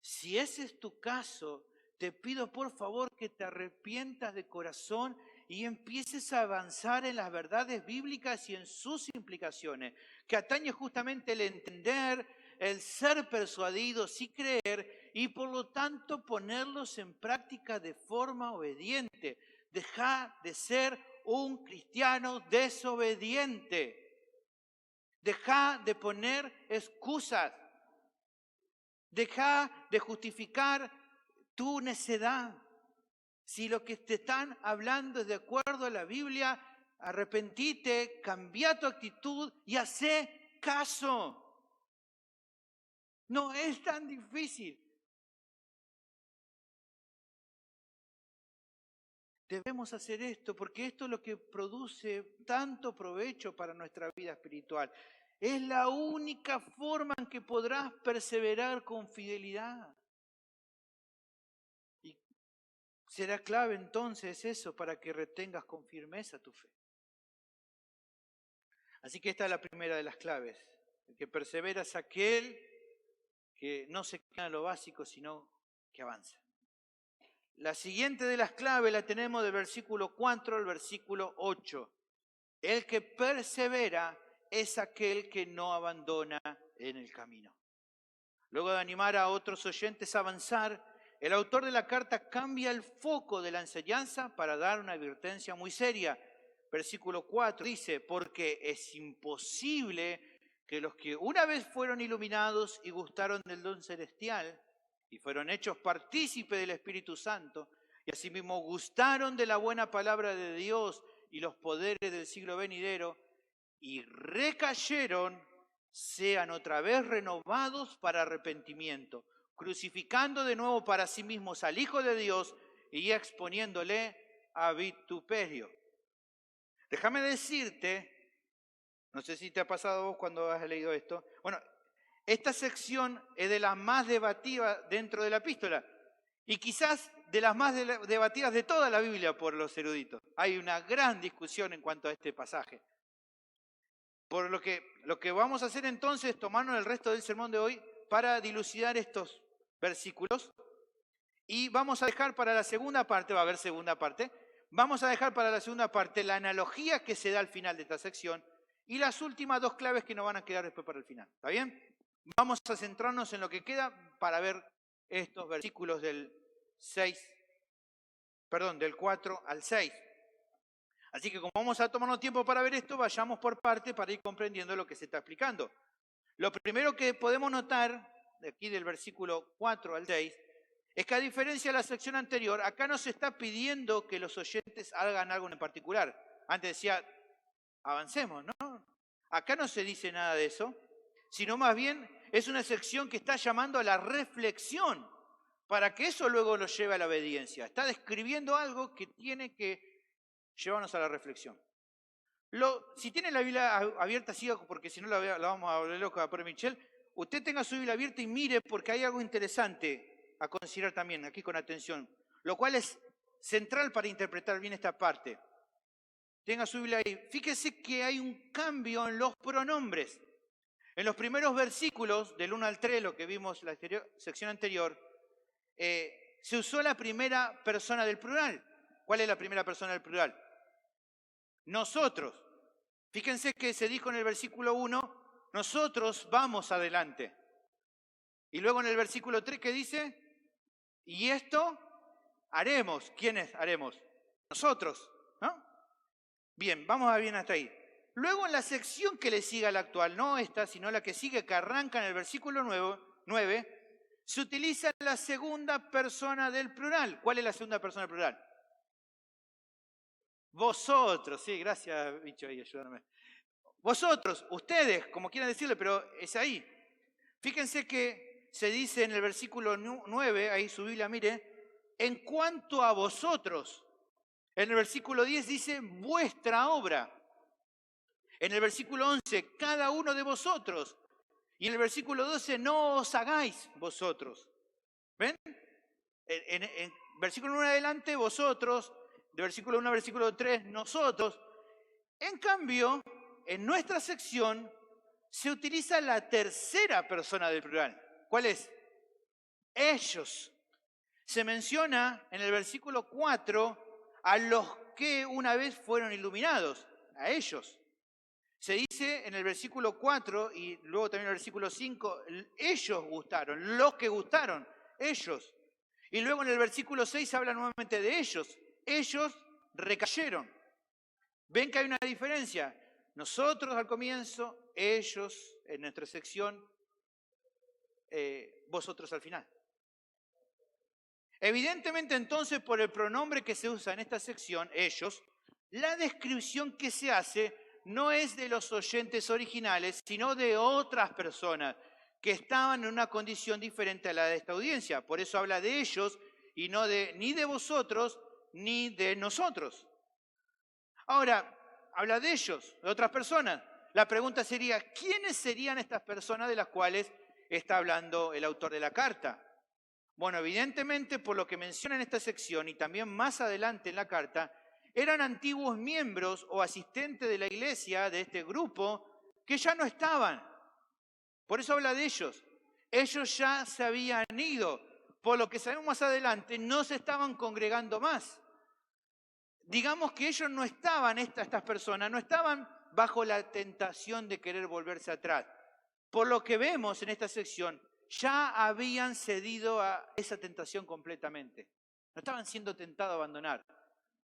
Si ese es tu caso, te pido por favor que te arrepientas de corazón y empieces a avanzar en las verdades bíblicas y en sus implicaciones, que atañe justamente el entender, el ser persuadidos y creer, y por lo tanto ponerlos en práctica de forma obediente. Deja de ser un cristiano desobediente. Deja de poner excusas. Deja de justificar tu necedad. Si lo que te están hablando es de acuerdo a la Biblia, arrepentite, cambia tu actitud y hacé caso. No es tan difícil. Debemos hacer esto porque esto es lo que produce tanto provecho para nuestra vida espiritual. Es la única forma en que podrás perseverar con fidelidad. Y será clave entonces eso para que retengas con firmeza tu fe. Así que esta es la primera de las claves. El que persevera es aquel que no se queda en lo básico, sino que avanza. La siguiente de las claves la tenemos del versículo 4 al versículo 8. El que persevera es aquel que no abandona en el camino. Luego de animar a otros oyentes a avanzar, el autor de la carta cambia el foco de la enseñanza para dar una advertencia muy seria. Versículo 4 dice, porque es imposible que los que una vez fueron iluminados y gustaron del don celestial y fueron hechos partícipes del Espíritu Santo y asimismo gustaron de la buena palabra de Dios y los poderes del siglo venidero y recayeron, sean otra vez renovados para arrepentimiento, crucificando de nuevo para sí mismos al Hijo de Dios y exponiéndole a vituperio. Déjame decirte, no sé si te ha pasado a vos cuando has leído esto, bueno, esta sección es de las más debatidas dentro de la epístola y quizás de las más debatidas de toda la Biblia por los eruditos. Hay una gran discusión en cuanto a este pasaje. Por lo que vamos a hacer entonces es tomarnos el resto del sermón de hoy para dilucidar estos versículos y vamos a dejar para la segunda parte, va a haber segunda parte, vamos a dejar para la segunda parte la analogía que se da al final de esta sección y las últimas dos claves que nos van a quedar después para el final. ¿Está bien? Vamos a centrarnos en lo que queda para ver estos versículos del 4 al 6. Así que como vamos a tomarnos tiempo para ver esto, vayamos por parte para ir comprendiendo lo que se está explicando. Lo primero que podemos notar, de aquí del versículo 4 al 6, es que a diferencia de la sección anterior, acá no se está pidiendo que los oyentes hagan algo en particular. Antes decía, avancemos, ¿no? Acá no se dice nada de eso, sino más bien es una sección que está llamando a la reflexión, para que eso luego lo lleve a la obediencia. Está describiendo algo que tiene que llevarnos a la reflexión. Si tiene la Biblia abierta, siga, porque si no la vamos a volver loca por Michelle. Usted tenga su Biblia abierta y mire, porque hay algo interesante a considerar también, aquí con atención, lo cual es central para interpretar bien esta parte. Tenga su Biblia ahí. Fíjese que hay un cambio en los pronombres. En los primeros versículos, del 1 al 3, lo que vimos en la sección anterior, se usó la primera persona del plural. ¿Cuál es la primera persona del plural? Nosotros. Fíjense que se dijo en el versículo 1, nosotros vamos adelante. Y luego en el versículo 3, ¿qué dice? Y esto haremos. ¿Quiénes haremos? Nosotros, ¿no? Bien, vamos bien hasta ahí. Luego en la sección que le sigue a la actual, no esta, sino la que sigue, que arranca en el versículo 9, se utiliza la segunda persona del plural. ¿Cuál es la segunda persona del plural? Vosotros, sí, gracias, bicho, ahí, ayúdame. Vosotros, ustedes, como quieran decirle, pero es ahí. Fíjense que se dice en el versículo 9, ahí su Biblia, mire, en cuanto a vosotros. En el versículo 10 dice, vuestra obra. En el versículo 11, cada uno de vosotros. Y en el versículo 12, no os hagáis vosotros. ¿Ven? En versículo 1 adelante, vosotros. De versículo 1 al versículo 3, nosotros. En cambio, en nuestra sección se utiliza la tercera persona del plural. ¿Cuál es? Ellos. Se menciona en el versículo 4 a los que una vez fueron iluminados, a ellos. Se dice en el versículo 4 y luego también en el versículo 5, ellos gustaron, los que gustaron, ellos. Y luego en el versículo 6 habla nuevamente de ellos recayeron. ¿Ven que hay una diferencia? Nosotros al comienzo, ellos en nuestra sección, vosotros al final. Evidentemente entonces por el pronombre que se usa en esta sección, ellos, la descripción que se hace no es de los oyentes originales, sino de otras personas que estaban en una condición diferente a la de esta audiencia. Por eso habla de ellos y no ni de vosotros ni de nosotros. Ahora, habla de ellos, de otras personas. La pregunta sería, ¿quiénes serían estas personas de las cuales está hablando el autor de la carta? Bueno, evidentemente, por lo que menciona en esta sección y también más adelante en la carta, eran antiguos miembros o asistentes de la iglesia, de este grupo, que ya no estaban. Por eso habla de ellos. Ellos ya se habían ido. Por lo que sabemos más adelante, no se estaban congregando más. Digamos que ellos no estaban, estas personas, no estaban bajo la tentación de querer volverse atrás. Por lo que vemos en esta sección, ya habían cedido a esa tentación completamente. No estaban siendo tentados a abandonar.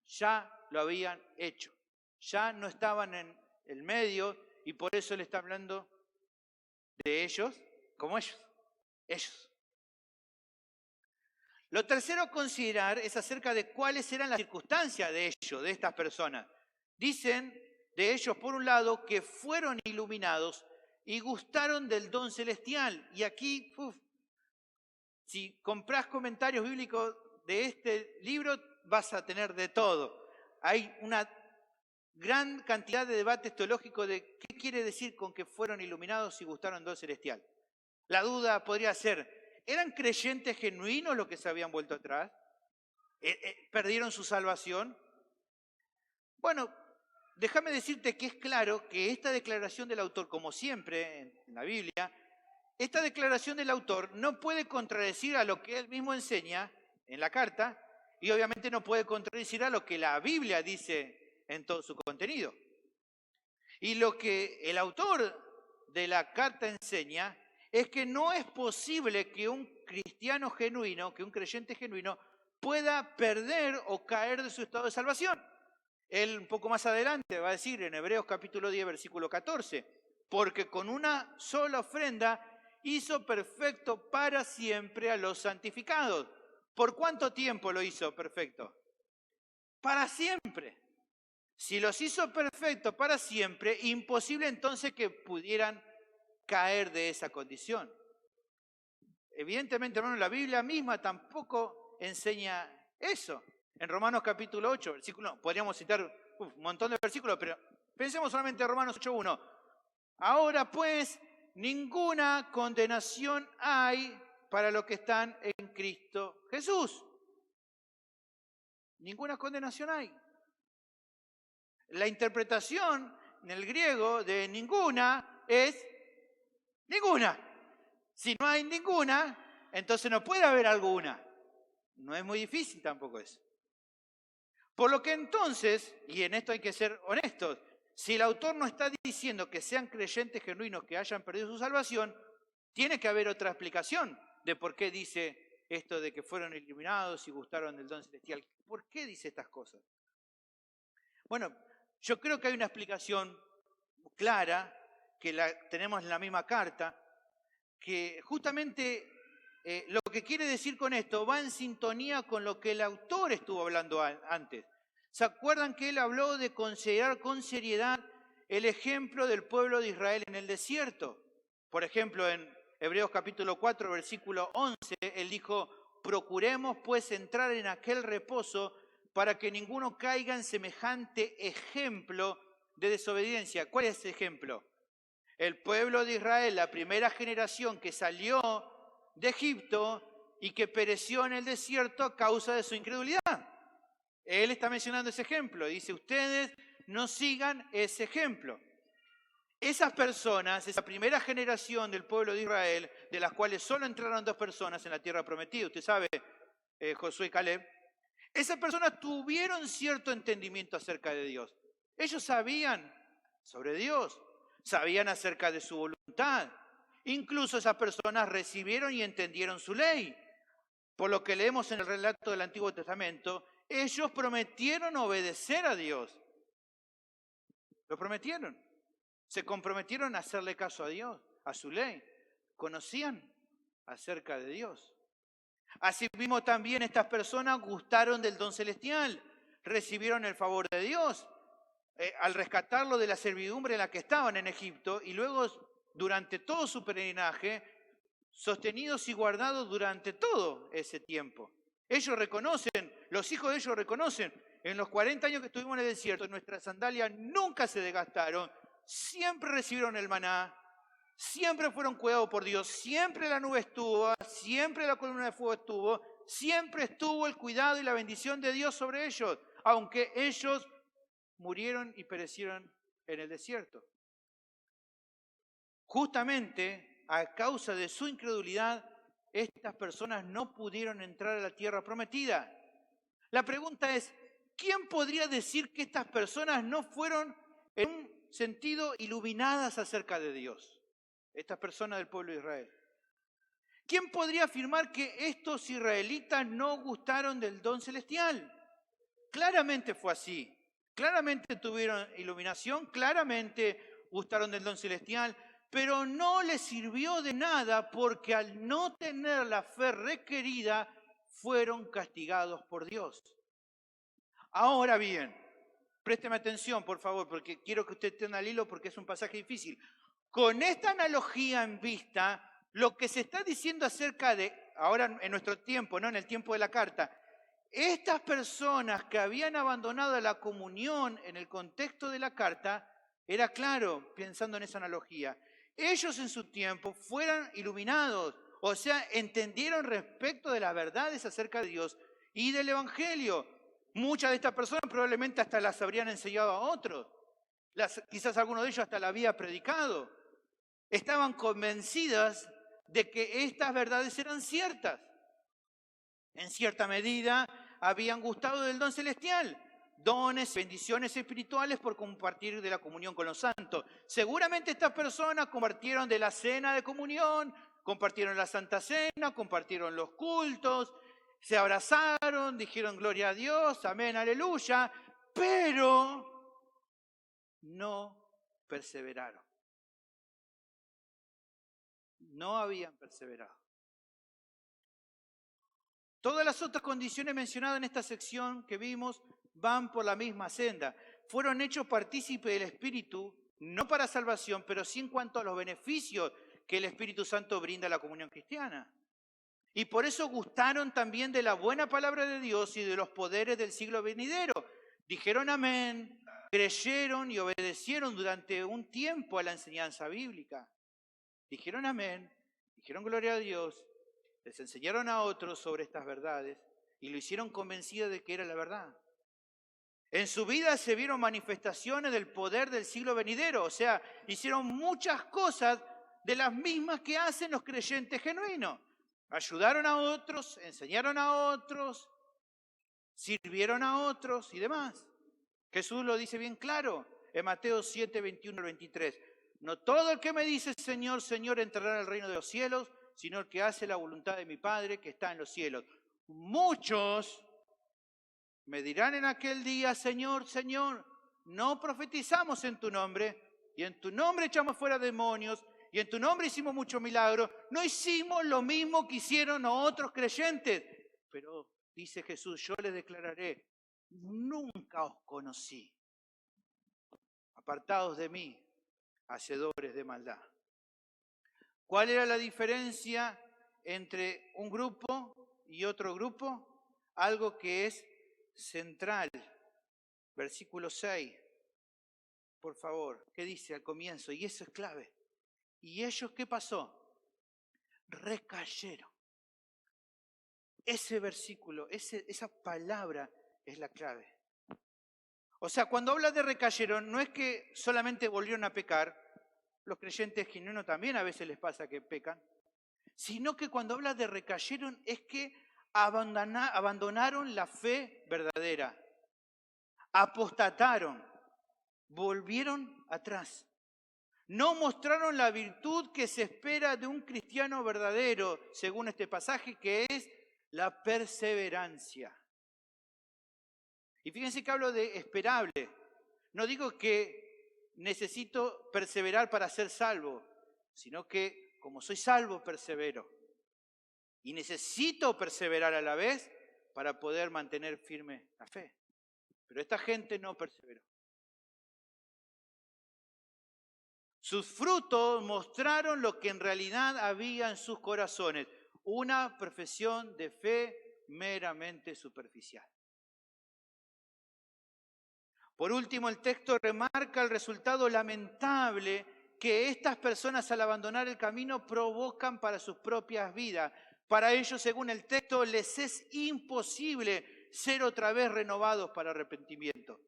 Ya lo habían hecho. Ya no estaban en el medio y por eso él está hablando de ellos como ellos. Ellos. Lo tercero a considerar es acerca de cuáles eran las circunstancias de ellos, de estas personas. Dicen de ellos, por un lado, que fueron iluminados y gustaron del don celestial. Y aquí, si comprás comentarios bíblicos de este libro, vas a tener de todo. Hay una gran cantidad de debates teológicos de qué quiere decir con que fueron iluminados y gustaron del don celestial. La duda podría ser, ¿eran creyentes genuinos los que se habían vuelto atrás? ¿Perdieron su salvación? Bueno, déjame decirte que es claro que esta declaración del autor, como siempre en la Biblia, esta declaración del autor no puede contradecir a lo que él mismo enseña en la carta y obviamente no puede contradecir a lo que la Biblia dice en todo su contenido. Y lo que el autor de la carta enseña es que no es posible que un cristiano genuino, que un creyente genuino, pueda perder o caer de su estado de salvación. Él un poco más adelante va a decir en Hebreos capítulo 10, versículo 14, porque con una sola ofrenda hizo perfecto para siempre a los santificados. ¿Por cuánto tiempo lo hizo perfecto? Para siempre. Si los hizo perfecto para siempre, imposible entonces que pudieran caer de esa condición. Evidentemente, hermano, la Biblia misma tampoco enseña eso. En Romanos capítulo 8, versículo, podríamos citar un montón de versículos, pero pensemos solamente en Romanos 8.1. Ahora pues, ninguna condenación hay para los que están en Cristo Jesús. Ninguna condenación hay. La interpretación en el griego de ninguna es ninguna. Si no hay ninguna, entonces no puede haber alguna. No es muy difícil tampoco eso. Por lo que entonces, y en esto hay que ser honestos, si el autor no está diciendo que sean creyentes genuinos que hayan perdido su salvación, tiene que haber otra explicación de por qué dice esto de que fueron iluminados y gustaron del don celestial. ¿Por qué dice estas cosas? Bueno, yo creo que hay una explicación clara, que la tenemos en la misma carta, que justamente lo que quiere decir con esto va en sintonía con lo que el autor estuvo hablando antes. ¿Se acuerdan que él habló de considerar con seriedad el ejemplo del pueblo de Israel en el desierto? Por ejemplo, en Hebreos capítulo 4, versículo 11, él dijo, procuremos pues entrar en aquel reposo para que ninguno caiga en semejante ejemplo de desobediencia. ¿Cuál es ese ejemplo? El pueblo de Israel, la primera generación que salió de Egipto y que pereció en el desierto a causa de su incredulidad. Él está mencionando ese ejemplo. Dice, ustedes no sigan ese ejemplo. Esas personas, esa primera generación del pueblo de Israel, de las cuales solo entraron 2 personas en la tierra prometida, usted sabe, Josué y Caleb, esas personas tuvieron cierto entendimiento acerca de Dios. Ellos sabían sobre Dios, sabían acerca de su voluntad. Incluso esas personas recibieron y entendieron su ley. Por lo que leemos en el relato del Antiguo Testamento, ellos prometieron obedecer a Dios. Lo prometieron. Se comprometieron a hacerle caso a Dios, a su ley. Conocían acerca de Dios. Asimismo también estas personas gustaron del don celestial, recibieron el favor de Dios al rescatarlo de la servidumbre en la que estaban en Egipto y luego durante todo su peregrinaje, sostenidos y guardados durante todo ese tiempo. Ellos reconocen, los hijos de ellos reconocen, en los 40 años que estuvimos en el desierto, nuestras sandalias nunca se desgastaron, siempre recibieron el maná, siempre fueron cuidados por Dios, siempre la nube estuvo, siempre la columna de fuego estuvo, siempre estuvo el cuidado y la bendición de Dios sobre ellos, aunque ellos murieron y perecieron en el desierto. Justamente a causa de su incredulidad, estas personas no pudieron entrar a la tierra prometida. La pregunta es, ¿quién podría decir que estas personas no fueron en un sentido iluminadas acerca de Dios? Estas personas del pueblo de Israel. ¿Quién podría afirmar que estos israelitas no gustaron del don celestial? Claramente fue así. Claramente tuvieron iluminación, claramente gustaron del don celestial, pero no les sirvió de nada porque al no tener la fe requerida, fueron castigados por Dios. Ahora bien, présteme atención, por favor, porque quiero que usted tenga al hilo porque es un pasaje difícil. Con esta analogía en vista, lo que se está diciendo acerca de, ahora en nuestro tiempo, no en el tiempo de la carta, estas personas que habían abandonado la comunión en el contexto de la carta, era claro, pensando en esa analogía, ellos en su tiempo fueran iluminados, o sea, entendieron respecto de las verdades acerca de Dios y del Evangelio. Muchas de estas personas probablemente hasta las habrían enseñado a otros, quizás alguno de ellos hasta la había predicado. Estaban convencidas de que estas verdades eran ciertas. En cierta medida, habían gustado del don celestial, dones, bendiciones espirituales por compartir de la comunión con los santos. Seguramente estas personas compartieron de la cena de comunión, compartieron la Santa Cena, compartieron los cultos, se abrazaron, dijeron gloria a Dios, amén, aleluya, pero no perseveraron. No habían perseverado. Todas las otras condiciones mencionadas en esta sección que vimos van por la misma senda. Fueron hechos partícipes del Espíritu, no para salvación, pero sí en cuanto a los beneficios que el Espíritu Santo brinda a la comunión cristiana. Y por eso gustaron también de la buena palabra de Dios y de los poderes del siglo venidero. Dijeron amén, creyeron y obedecieron durante un tiempo a la enseñanza bíblica. Dijeron amén, dijeron gloria a Dios, les enseñaron a otros sobre estas verdades y lo hicieron convencidos de que era la verdad. En su vida se vieron manifestaciones del poder del siglo venidero, o sea, hicieron muchas cosas de las mismas que hacen los creyentes genuinos. Ayudaron a otros, enseñaron a otros, sirvieron a otros y demás. Jesús lo dice bien claro en Mateo 7, 21 al 23. No todo el que me dice Señor, Señor entrará en el reino de los cielos, sino el que hace la voluntad de mi Padre que está en los cielos. Muchos me dirán en aquel día, Señor, Señor, no profetizamos en tu nombre, y en tu nombre echamos fuera demonios, y en tu nombre hicimos muchos milagros. No hicimos lo mismo que hicieron otros creyentes. Pero, dice Jesús, yo les declararé, nunca os conocí. Apartados de mí, hacedores de maldad. ¿Cuál era la diferencia entre un grupo y otro grupo? Algo que es central. Versículo 6. Por favor, ¿qué dice al comienzo? Y eso es clave. ¿Y ellos qué pasó? Recayeron. Ese versículo, esa palabra es la clave. O sea, cuando habla de recayeron, no es que solamente volvieron a pecar, los creyentes genuinos también a veces les pasa que pecan, sino que cuando habla de recayeron es que abandonaron la fe verdadera, apostataron, volvieron atrás. No mostraron la virtud que se espera de un cristiano verdadero, según este pasaje, que es la perseverancia. Y fíjense que hablo de esperable. No digo que necesito perseverar para ser salvo, sino que como soy salvo, persevero. Y necesito perseverar a la vez para poder mantener firme la fe. Pero esta gente no perseveró. Sus frutos mostraron lo que en realidad había en sus corazones, una profesión de fe meramente superficial. Por último, el texto remarca el resultado lamentable que estas personas al abandonar el camino provocan para sus propias vidas. Para ellos, según el texto, les es imposible ser otra vez renovados para arrepentimiento.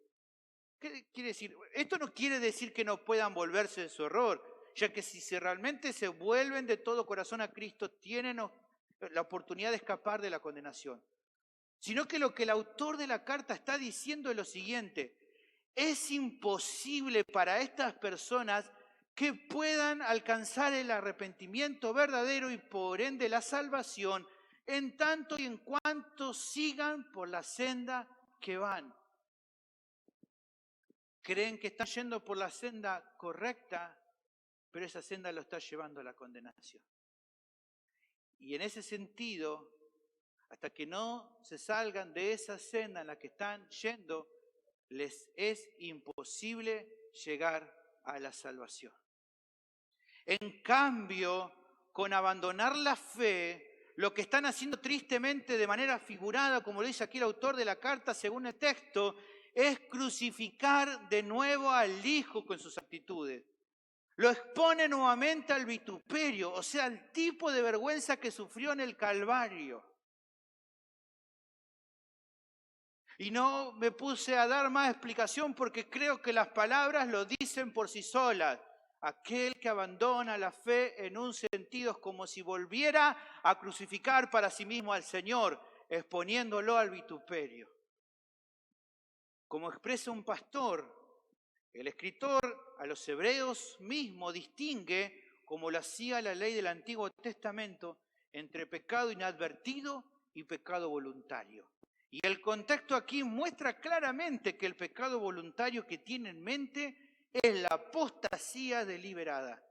¿Qué quiere decir? Esto no quiere decir que no puedan volverse de su error, ya que si realmente se vuelven de todo corazón a Cristo, tienen la oportunidad de escapar de la condenación. Sino que lo que el autor de la carta está diciendo es lo siguiente: es imposible para estas personas que puedan alcanzar el arrepentimiento verdadero y por ende la salvación, en tanto y en cuanto sigan por la senda que van. Creen que están yendo por la senda correcta, pero esa senda lo está llevando a la condenación. Y en ese sentido, hasta que no se salgan de esa senda en la que están yendo, les es imposible llegar a la salvación. En cambio, con abandonar la fe, lo que están haciendo tristemente de manera figurada, como lo dice aquí el autor de la carta según el texto, es crucificar de nuevo al Hijo con sus actitudes. Lo expone nuevamente al vituperio, o sea, al tipo de vergüenza que sufrió en el Calvario. Y no me puse a dar más explicación porque creo que las palabras lo dicen por sí solas. Aquel que abandona la fe en un sentido es como si volviera a crucificar para sí mismo al Señor, exponiéndolo al vituperio. Como expresa un pastor, el escritor a los hebreos mismo distingue, como lo hacía la ley del Antiguo Testamento, entre pecado inadvertido y pecado voluntario. Y el contexto aquí muestra claramente que el pecado voluntario que tiene en mente es la apostasía deliberada.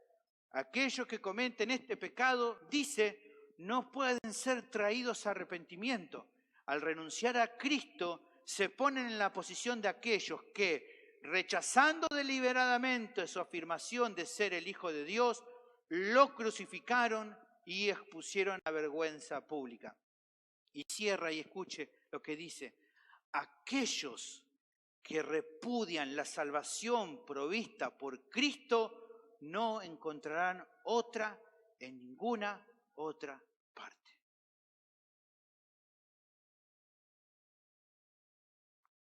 Aquellos que cometen este pecado, dice, no pueden ser traídos a arrepentimiento. Al renunciar a Cristo, se ponen en la posición de aquellos que, rechazando deliberadamente su afirmación de ser el Hijo de Dios, lo crucificaron y expusieron a vergüenza pública. Y cierra y escuche lo que dice: aquellos que repudian la salvación provista por Cristo no encontrarán otra en ninguna otra parte.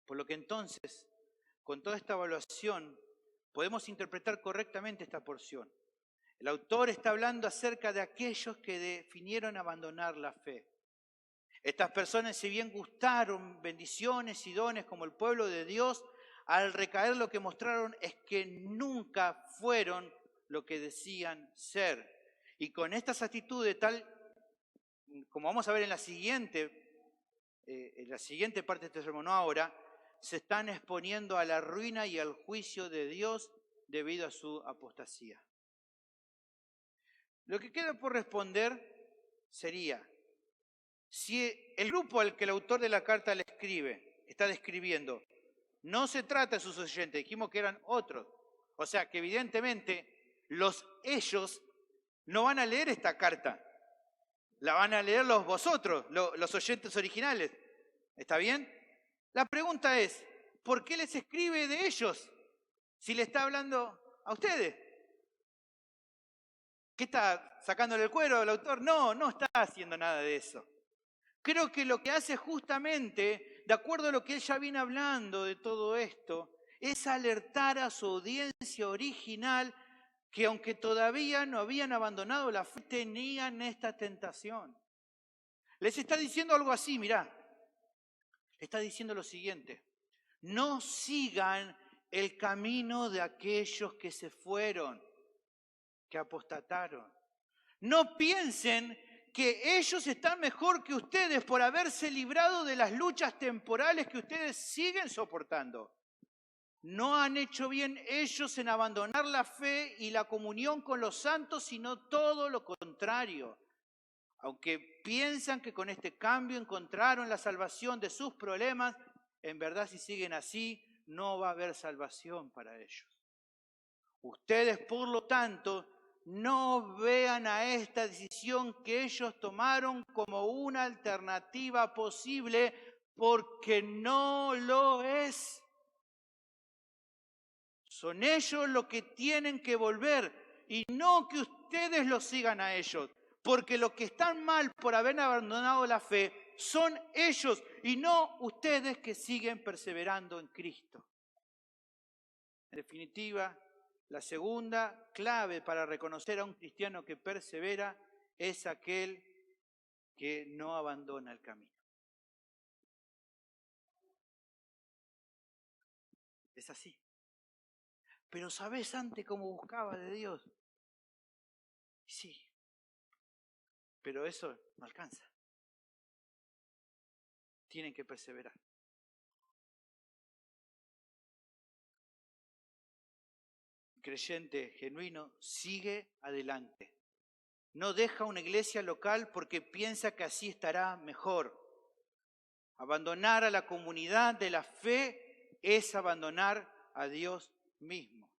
Por lo que entonces, con toda esta evaluación, podemos interpretar correctamente esta porción. El autor está hablando acerca de aquellos que definieron abandonar la fe. Estas personas, si bien gustaron bendiciones y dones como el pueblo de Dios, al recaer lo que mostraron es que nunca fueron lo que decían ser. Y con estas actitudes, tal como vamos a ver en la siguiente parte de este sermón ahora, se están exponiendo a la ruina y al juicio de Dios debido a su apostasía. Lo que queda por responder sería: si el grupo al que el autor de la carta le escribe, está describiendo, no se trata de sus oyentes, dijimos que eran otros. O sea que evidentemente ellos no van a leer esta carta, la van a leer vosotros, los oyentes originales. ¿Está bien? La pregunta es, ¿por qué les escribe de ellos si le está hablando a ustedes? ¿Qué está sacándole el cuero al autor? No está haciendo nada de eso. Creo que lo que hace justamente, de acuerdo a lo que él ya viene hablando de todo esto, es alertar a su audiencia original que aunque todavía no habían abandonado la fe, tenían esta tentación. Les está diciendo algo así, mirá. Está diciendo lo siguiente: no sigan el camino de aquellos que se fueron, que apostataron. No piensen que ellos están mejor que ustedes por haberse librado de las luchas temporales que ustedes siguen soportando. No han hecho bien ellos en abandonar la fe y la comunión con los santos, sino todo lo contrario. Aunque piensan que con este cambio encontraron la salvación de sus problemas, en verdad si siguen así, no va a haber salvación para ellos. Ustedes, por lo tanto, no vean a esta decisión que ellos tomaron como una alternativa posible, porque no lo es. Son ellos los que tienen que volver y no que ustedes los sigan a ellos. Porque los que están mal por haber abandonado la fe son ellos y no ustedes que siguen perseverando en Cristo. En definitiva, la segunda clave para reconocer a un cristiano que persevera es aquel que no abandona el camino. Es así. Pero ¿sabés antes cómo buscaba de Dios? Sí, pero eso no alcanza. Tienen que perseverar. Creyente genuino sigue adelante. No deja una iglesia local porque piensa que así estará mejor. Abandonar a la comunidad de la fe es abandonar a Dios mismo.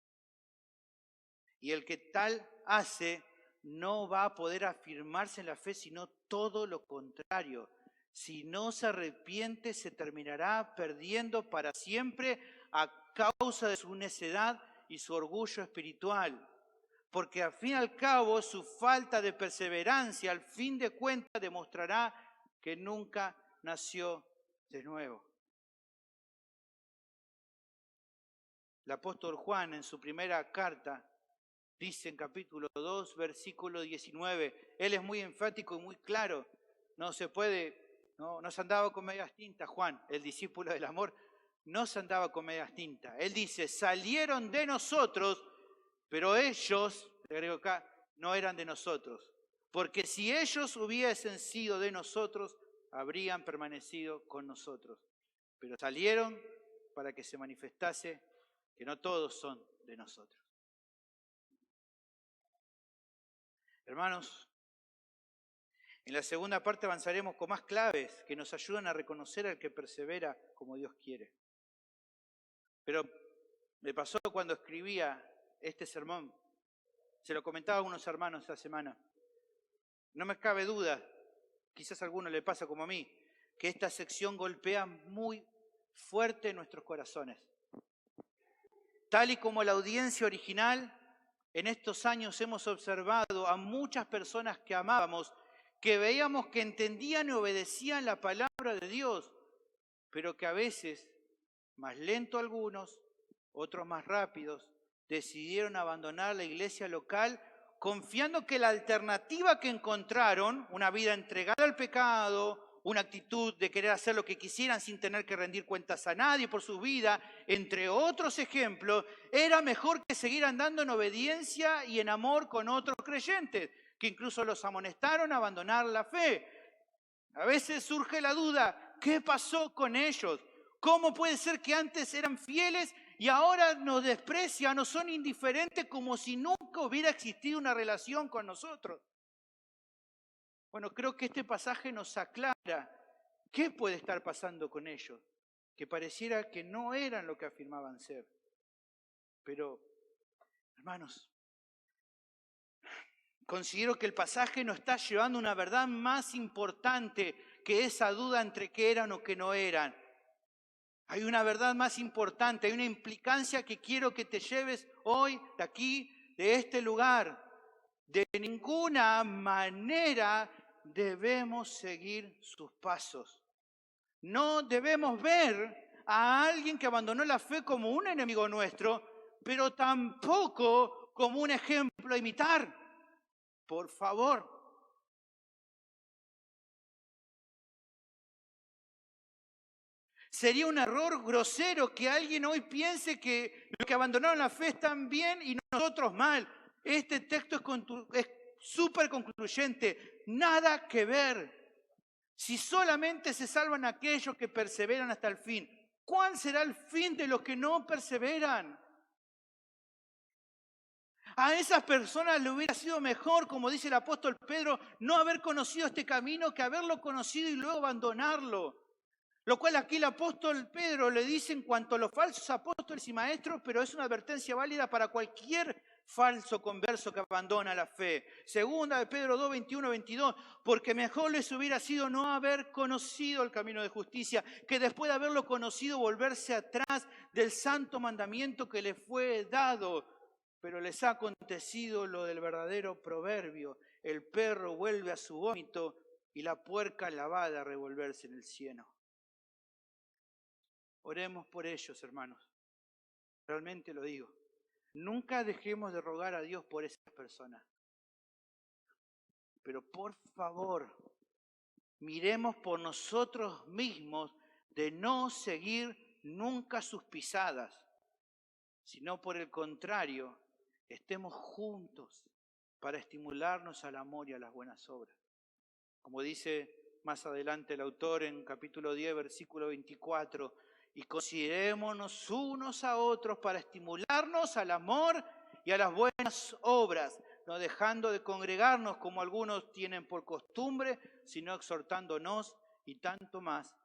Y el que tal hace no va a poder afirmarse en la fe, sino todo lo contrario. Si no se arrepiente, se terminará perdiendo para siempre a causa de su necedad y su orgullo espiritual. Porque al fin y al cabo su falta de perseverancia, al fin de cuentas, demostrará que nunca nació de nuevo. El apóstol Juan en su primera carta dice en capítulo 2, versículo 19, él es muy enfático y muy claro, no se andaba con medias tintas Juan, el discípulo del amor, no se andaba con medias tintas. Él dice, salieron de nosotros, pero ellos, le agrego acá, no eran de nosotros. Porque si ellos hubiesen sido de nosotros, habrían permanecido con nosotros. Pero salieron para que se manifestase que no todos son de nosotros. Hermanos, en la segunda parte avanzaremos con más claves que nos ayudan a reconocer al que persevera como Dios quiere. Pero me pasó cuando escribía este sermón, se lo comentaba a unos hermanos esta semana. No me cabe duda, quizás a alguno le pasa como a mí, que esta sección golpea muy fuerte nuestros corazones. Tal y como la audiencia original, en estos años hemos observado a muchas personas que amábamos, que veíamos que entendían y obedecían la palabra de Dios, pero que a veces, más lento algunos, otros más rápidos, decidieron abandonar la iglesia local confiando que la alternativa que encontraron, una vida entregada al pecado, una actitud de querer hacer lo que quisieran sin tener que rendir cuentas a nadie por su vida, entre otros ejemplos, era mejor que seguir andando en obediencia y en amor con otros creyentes, que incluso los amonestaron a abandonar la fe. A veces surge la duda, ¿qué pasó con ellos? ¿Cómo puede ser que antes eran fieles y ahora nos desprecian o son indiferentes como si nunca hubiera existido una relación con nosotros? Bueno, creo que este pasaje nos aclara qué puede estar pasando con ellos, que pareciera que no eran lo que afirmaban ser. Pero, hermanos, considero que el pasaje nos está llevando a una verdad más importante que esa duda entre qué eran o qué no eran. Hay una verdad más importante, hay una implicancia que quiero que te lleves hoy de aquí, de este lugar. De ninguna manera debemos seguir sus pasos. No debemos ver a alguien que abandonó la fe como un enemigo nuestro, pero tampoco como un ejemplo a imitar. Por favor. Sería un error grosero que alguien hoy piense que los que abandonaron la fe están bien y nosotros mal. Este texto es súper concluyente. Nada que ver. Si solamente se salvan aquellos que perseveran hasta el fin, ¿cuál será el fin de los que no perseveran? A esas personas le hubiera sido mejor, como dice el apóstol Pedro, no haber conocido este camino que haberlo conocido y luego abandonarlo. Lo cual aquí el apóstol Pedro le dice en cuanto a los falsos apóstoles y maestros, pero es una advertencia válida para cualquier falso converso que abandona la fe. Segunda de Pedro 2, 21, 22, porque mejor les hubiera sido no haber conocido el camino de justicia, que después de haberlo conocido volverse atrás del santo mandamiento que les fue dado. Pero les ha acontecido lo del verdadero proverbio: el perro vuelve a su vómito y la puerca lavada a revolverse en el cieno. Oremos por ellos, hermanos. Realmente lo digo. Nunca dejemos de rogar a Dios por esas personas. Pero por favor, miremos por nosotros mismos de no seguir nunca sus pisadas, sino por el contrario, estemos juntos para estimularnos al amor y a las buenas obras. Como dice más adelante el autor en capítulo 10, versículo 24, y considerémonos unos a otros para estimularnos al amor y a las buenas obras, no dejando de congregarnos como algunos tienen por costumbre, sino exhortándonos, y tanto más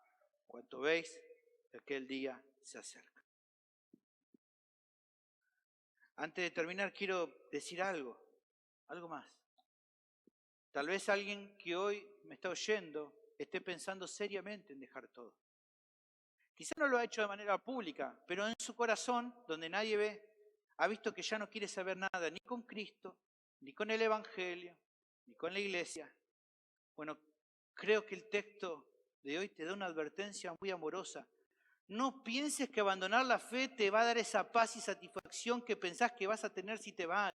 cuanto veis que aquel día se acerca. Antes de terminar, quiero decir algo más. Tal vez alguien que hoy me está oyendo esté pensando seriamente en dejar todo. Quizá no lo ha hecho de manera pública, pero en su corazón, donde nadie ve, ha visto que ya no quiere saber nada ni con Cristo, ni con el Evangelio, ni con la iglesia. Bueno, creo que el texto de hoy te da una advertencia muy amorosa. No pienses que abandonar la fe te va a dar esa paz y satisfacción que pensás que vas a tener si te vas.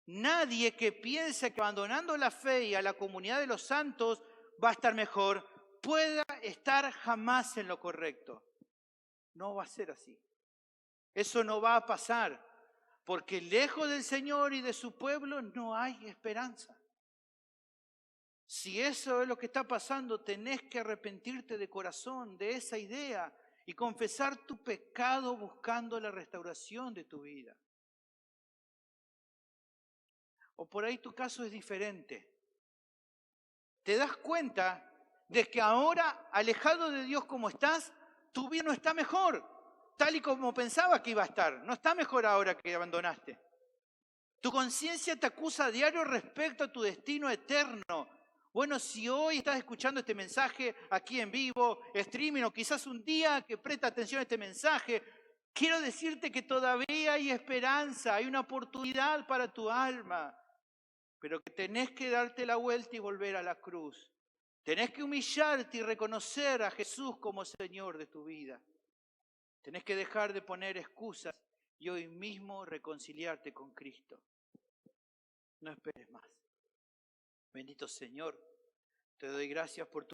Nadie que piense que abandonando la fe y a la comunidad de los santos va a estar mejor, pueda estar jamás en lo correcto. No va a ser así. Eso no va a pasar, porque lejos del Señor y de su pueblo no hay esperanza. Si eso es lo que está pasando, tenés que arrepentirte de corazón de esa idea y confesar tu pecado buscando la restauración de tu vida. O por ahí tu caso es diferente. Te das cuenta de que ahora, alejado de Dios como estás, tu vida no está mejor, tal y como pensabas que iba a estar. No está mejor ahora que abandonaste. Tu conciencia te acusa a diario respecto a tu destino eterno. Bueno, si hoy estás escuchando este mensaje aquí en vivo, streaming, o quizás un día que presta atención a este mensaje, quiero decirte que todavía hay esperanza, hay una oportunidad para tu alma, pero que tenés que darte la vuelta y volver a la cruz. Tenés que humillarte y reconocer a Jesús como Señor de tu vida. Tenés que dejar de poner excusas y hoy mismo reconciliarte con Cristo. No esperes más. Bendito Señor, te doy gracias por tu